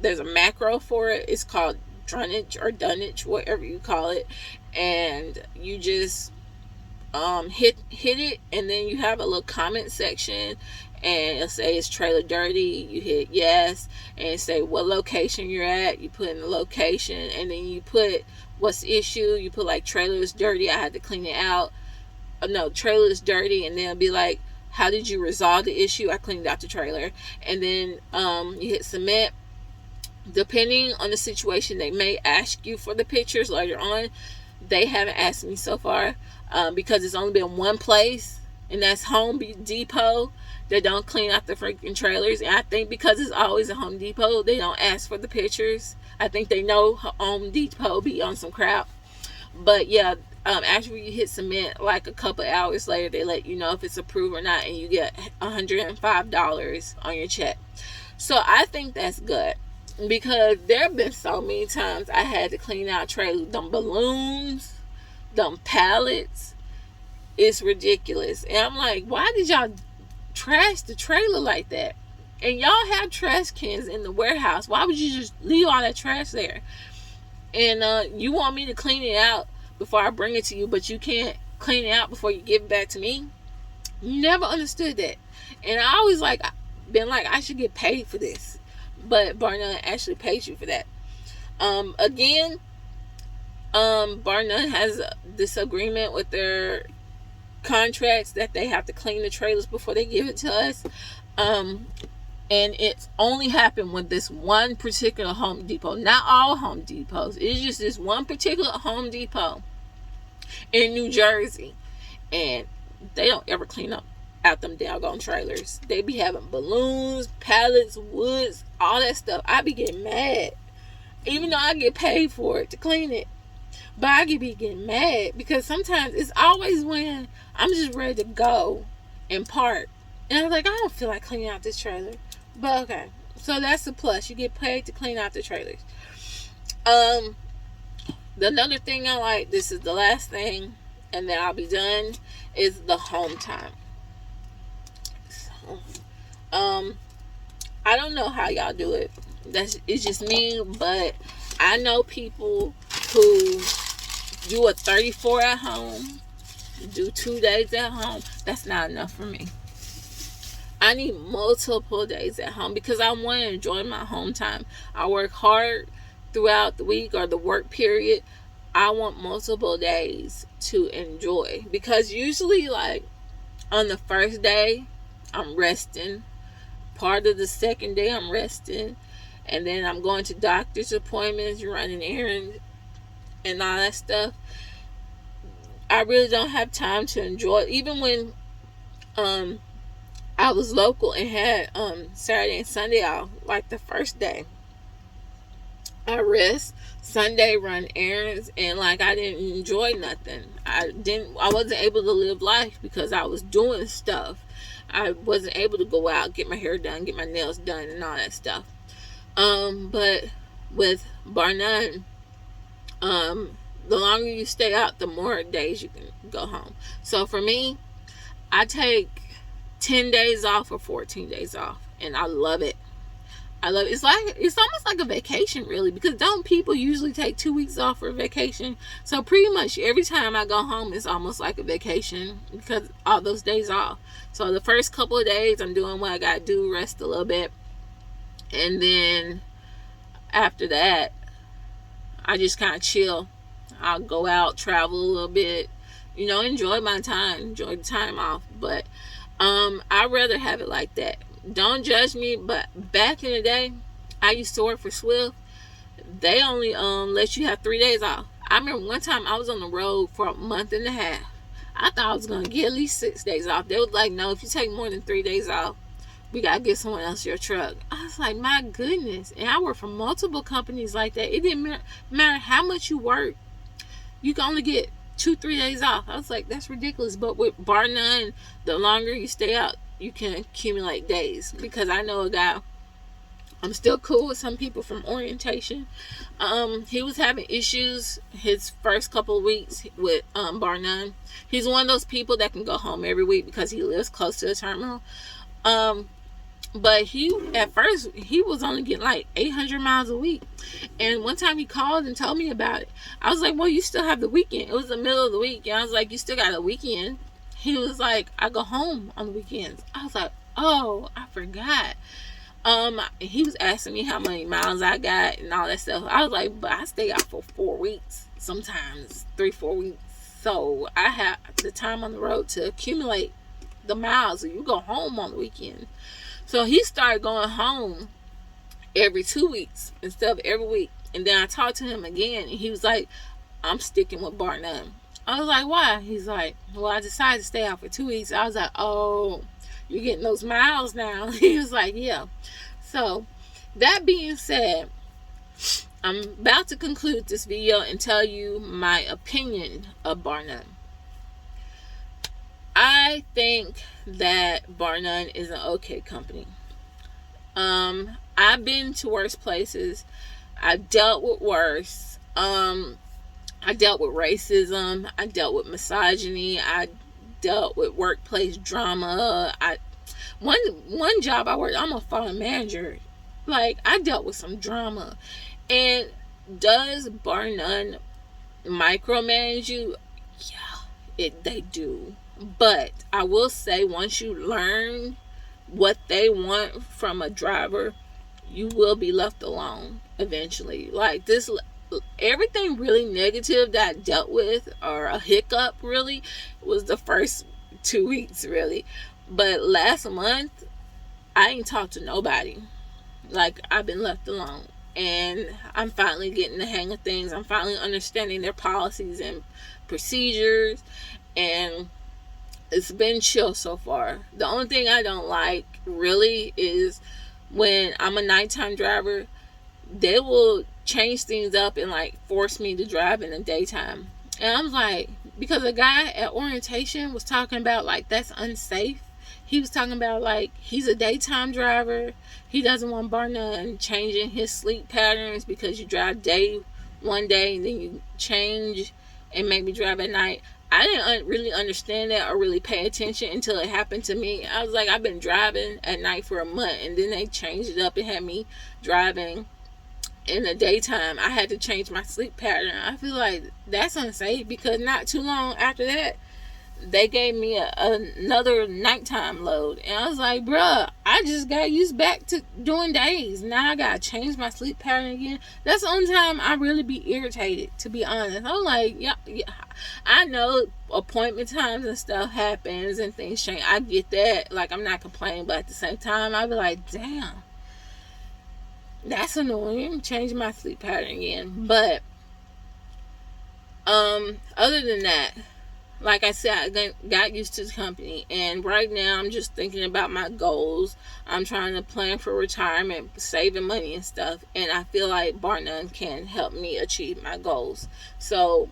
there's a macro for it. It's called drunnage or dunnage, whatever you call it, and you just hit it, and then you have a little comment section, and it'll say, is trailer dirty? You hit yes, and say what location you're at. You put in the location, and then you put what's the issue. You put like, trailer is dirty, I had to clean it out. No, trailer is dirty, and then it'll be like, how did you resolve the issue? I cleaned out the trailer. And then you hit submit. Depending on the situation, they may ask you for the pictures later on. They haven't asked me so far, because it's only been one place, and that's Home Depot. They don't clean out the freaking trailers, and I think because it's always a Home Depot, they don't ask for the pictures. I think they know Home Depot be on some crap. But yeah, after you hit submit, like a couple hours later, they let you know if it's approved or not, and you get $105 on your check. So I think that's good, because there have been so many times I had to clean out trailers, them balloons, them pallets. It's ridiculous. And I'm like, why did y'all trash the trailer like that? And y'all have trash cans in the warehouse. Why would you just leave all that trash there? And you want me to clean it out before I bring it to you, but you can't clean it out before you give it back to me? Never understood that. And I always been like, I should get paid for this. But barr-nunn actually pays you for that. Again, barr-nunn has this agreement with their contracts that they have to clean the trailers before they give it to us. And it's only happened with this one particular Home Depot. Not all Home Depots. It's just this one particular Home Depot in New Jersey. And they don't ever clean up out them doggone trailers. They be having balloons, pallets, woods, all that stuff. I be getting mad. Even though I get paid for it to clean it. But I be getting mad because sometimes it's always when I'm just ready to go and park. And I'm like, I don't feel like cleaning out this trailer. But okay. So that's a plus. You get paid to clean out the trailers. Another thing I like, this is the last thing, and then I'll be done, is the home time. So, I don't know how y'all do it. It's just me, but I know people who do a 34 at home, do 2 days at home. That's not enough for me. I need multiple days at home because I want to enjoy my home time. I work hard throughout the week or the work period. I want multiple days to enjoy, because usually, like, on the first day I'm resting, part of the second day I'm resting, and then I'm going to doctor's appointments, running errands, and all that stuff. I really don't have time to enjoy it. Even when I was local and had Saturday and Sunday off, like the first day I rest, Sunday run errands, and like I didn't enjoy nothing. I wasn't able to live life because I was doing stuff. I wasn't able to go out, get my hair done, get my nails done, and all that stuff. But with barr-nunn, the longer you stay out, the more days you can go home. So for me, I take 10 days off or 14 days off, and I love it. It's almost like a vacation, really, because don't people usually take 2 weeks off for a vacation? So pretty much every time I go home, it's almost like a vacation because all those days off. So the first couple of days, I'm doing what I gotta do, rest a little bit, and then after that, I just kind of chill. I'll go out, travel a little bit, enjoy my time, enjoy the time off. But I'd rather have it like that. Don't judge me, but back in the day, I used to work for Swift. They only let you have 3 days off. I remember one time I was on the road for a month and a half. I thought I was going to get at least 6 days off. They was like, no, if you take more than 3 days off, we got to get someone else your truck. I was like, my goodness. And I worked for multiple companies like that. It didn't matter how much you work. You can only get 2-3 days off. I was like, that's ridiculous. But with barr-nunn, the longer you stay out, you can accumulate days. Because I know a guy I'm still cool with some people from orientation. He was having issues his first couple of weeks with barr-nunn. He's one of those people that can go home every week because he lives close to the terminal. But he, at first, he was only getting like 800 miles a week. And one time he called and told me about it. I was like, well, you still have the weekend. It was the middle of the week. And I was like, you still got a weekend? He was like, I go home on the weekends. I was like, oh, I forgot. He was asking me how many miles I got and all that stuff. I was like, but I stay out for 4 weeks, sometimes 3-4 weeks. So I have the time on the road to accumulate the miles. So you go home on the weekend. So he started going home every 2 weeks instead of every week. And then I talked to him again, and he was like, I'm sticking with barr-nunn. I was like, why? He's like, well, I decided to stay out for 2 weeks. I was like, oh, you're getting those miles now. He was like, yeah. So that being said, I'm about to conclude this video and tell you my opinion of barr-nunn. I think that barr-nunn is an okay company. I've been to worse places. I've dealt with worse. I dealt with racism. I dealt with misogyny. I dealt with workplace drama. One job I worked, I'm a farm manager. Like, I dealt with some drama. And does barr-nunn micromanage you? Yeah, they do. But I will say, once you learn what they want from a driver, you will be left alone eventually. Like, this, everything really negative that I dealt with, or a hiccup really, was the first 2 weeks really. But last month, I ain't talked to nobody. Like, I've been left alone. And I'm finally getting the hang of things. I'm finally understanding their policies and procedures. And it's been chill so far. The only thing I don't like, really, is when I'm a nighttime driver, they will change things up and, like, force me to drive in the daytime. And I'm like, because a guy at orientation was talking about, like, that's unsafe. He was talking about, like, he's a daytime driver. He doesn't want barr-nunn changing his sleep patterns because you drive day one day and then you change and make me drive at night. I didn't really understand that or really pay attention until it happened to me. I was like, I've been driving at night for a month, and then they changed it up and had me driving in the daytime. I had to change my sleep pattern. I feel like that's unsafe, because not too long after that, they gave me another nighttime load. And I was like, bruh, I just got used back to doing days. Now I gotta change my sleep pattern again. That's the only time I really be irritated, to be honest. I'm like, yeah, I know appointment times and stuff happens and things change. I get that. Like, I'm not complaining, but at the same time, I be like, damn, that's annoying. Change my sleep pattern again. But other than that, like I said, I got used to the company, and right now I'm just thinking about my goals. I'm trying to plan for retirement, saving money and stuff, and I feel like barr-nunn can help me achieve my goals. So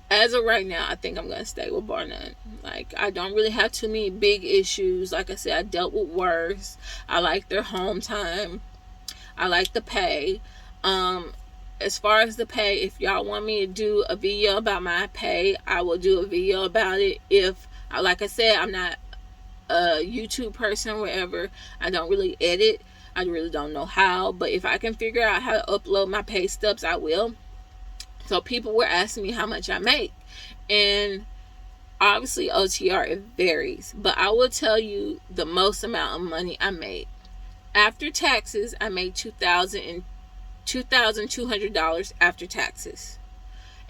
as of right now, I think I'm going to stay with barr-nunn. Like, I don't really have too many big issues. Like I said, I dealt with worse. I like their home time. I like the pay. As far as the pay, if y'all want me to do a video about my pay, I will do a video about it. If, like I said, I'm not a YouTube person or whatever, I don't really edit. I really don't know how. But if I can figure out how to upload my pay stubs, I will. So people were asking me how much I make. And obviously OTR, it varies. But I will tell you the most amount of money I made. After taxes, I made $2,200 after taxes.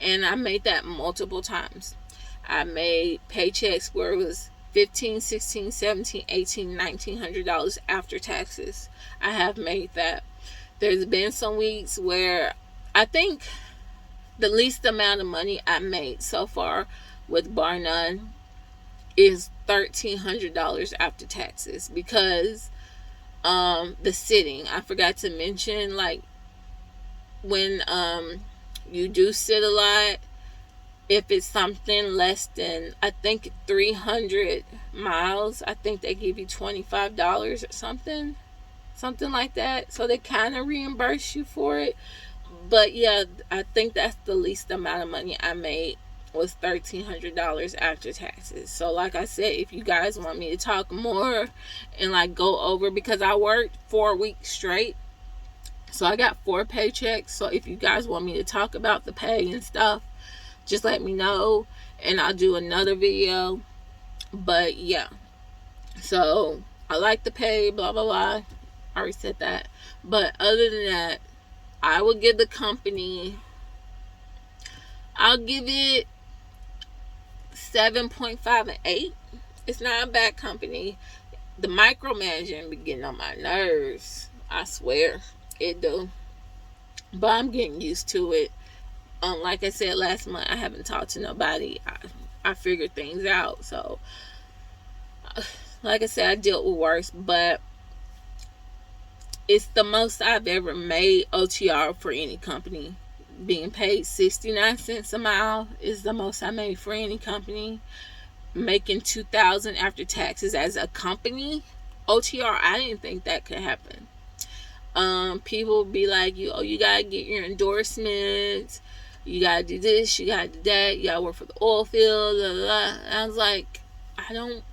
And I made that multiple times. I made paychecks where it was $1,500, $1,600, $1,700, $1,800, $1,900 after taxes. I have made that. There's been some weeks where I think the least amount of money I made so far with barr-nunn is $1,300 after taxes, because the sitting, I forgot to mention, like, when you do sit a lot, if it's something less than, I think, 300 miles, I think they give you $25 or something. something like that. So they kind of reimburse you for it. But yeah, I think that's the least amount of money I made, was $1,300 after taxes. So like I said, if you guys want me to talk more and like go over, because I worked 4 weeks straight, so I got 4 paychecks. So if you guys want me to talk about the pay and stuff, just let me know and I'll do another video. But yeah, so I like the pay, blah blah blah. I already said that. But other than that, I would give the company, I'll give it 7.5 and 8. It's not a bad company. The micromanaging be getting on my nerves. I swear it do. But I'm getting used to it. Like I said last month, I haven't talked to nobody. I figured things out. So, like I said, I dealt with worse, but it's the most I've ever made OTR for any company. Being paid 69 cents a mile is the most I made for any company. Making $2,000 after taxes as a company OTR, I didn't think that could happen. People be like, you gotta get your endorsements, you gotta do this, you gotta do that, you gotta work for the oil field, blah, blah, blah. And I was like, I don't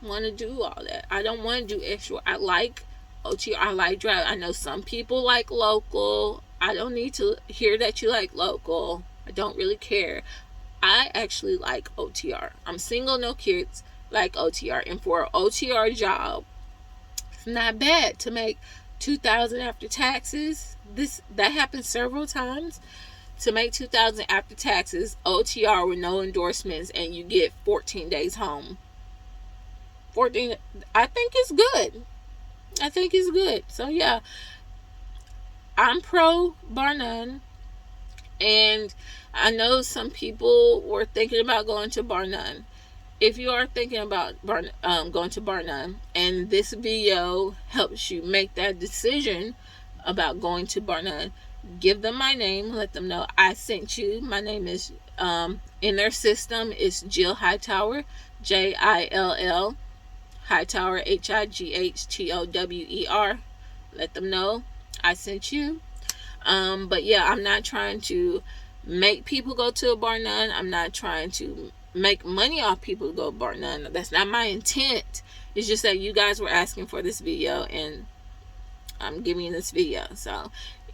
want to do all that. I don't want to do extra. I like OTR. I like driving. I know some people like local. I don't need to hear that you like local. I don't really care. I actually like OTR. I'm single, no kids, like OTR. And for an OTR job, it's not bad to make $2,000 after taxes. That happens several times. To make $2,000 after taxes, OTR with no endorsements, and you get 14 days home. 14, I think it's good. I think it's good. So yeah, I'm pro barr-nunn, and I know some people were thinking about going to barr-nunn. If you are thinking about going to barr-nunn, and this video helps you make that decision about going to barr-nunn, give them my name. Let them know I sent you. My name is in their system is Jill Hightower, Jill Hightower, Hightower. Let them know I sent you. But yeah, I'm not trying to make people go to a barr-nunn. I'm not trying to make money off people to go barr-nunn. That's not my intent. It's just that you guys were asking for this video, and I'm giving you this video. So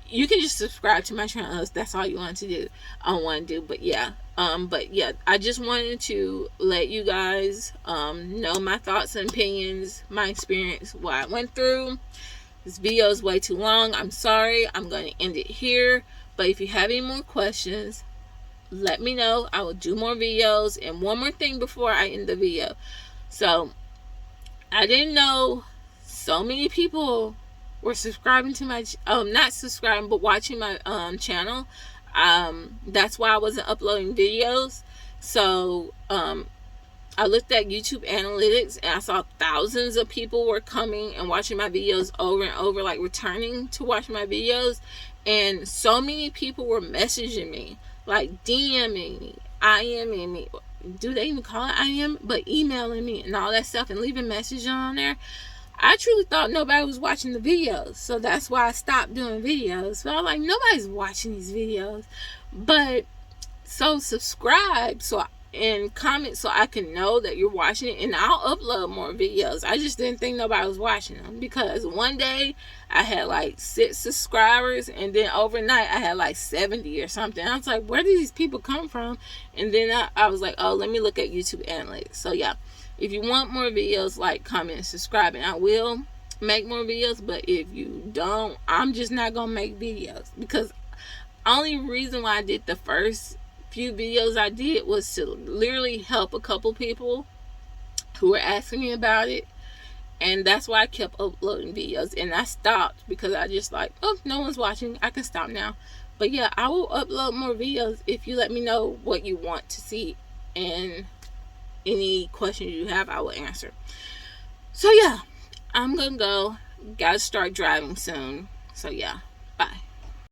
you can just subscribe to my channel if that's all you want to do. I don't want to do, but yeah. I just wanted to let you guys know my thoughts and opinions, my experience, what I went through. This video is way too long. I'm sorry. I'm going to end it here. But if you have any more questions, let me know. I will do more videos. And one more thing before I end the video. So, I didn't know so many people were subscribing to my, not subscribing, but watching my channel. That's why I wasn't uploading videos. So, I looked at YouTube analytics, and I saw thousands of people were coming and watching my videos over and over, like returning to watch my videos. And so many people were messaging me, like DMing me, IMing me. Do they even call it IM? But emailing me and all that stuff, and leaving messages on there. I truly thought nobody was watching the videos. So that's why I stopped doing videos. So I was like, nobody's watching these videos. But, so subscribe and comment so I can know that you're watching it, and I'll upload more videos. I just didn't think nobody was watching them, because one day I had like 6 subscribers, and then overnight I had like 70 or something. I was like, where did these people come from? And then I was like, oh, let me look at YouTube analytics. So yeah, if you want more videos, like, comment, and subscribe, and I will make more videos. But if you don't, I'm just not gonna make videos, because only reason why I did the first few videos I did was to literally help a couple people who were asking me about it, and that's why I kept uploading videos. And I stopped because I just like, oh, no one's watching, I can stop now. But yeah, I will upload more videos if you let me know what you want to see, and any questions you have, I will answer. So yeah, I'm gonna go. Gotta start driving soon. So yeah, bye.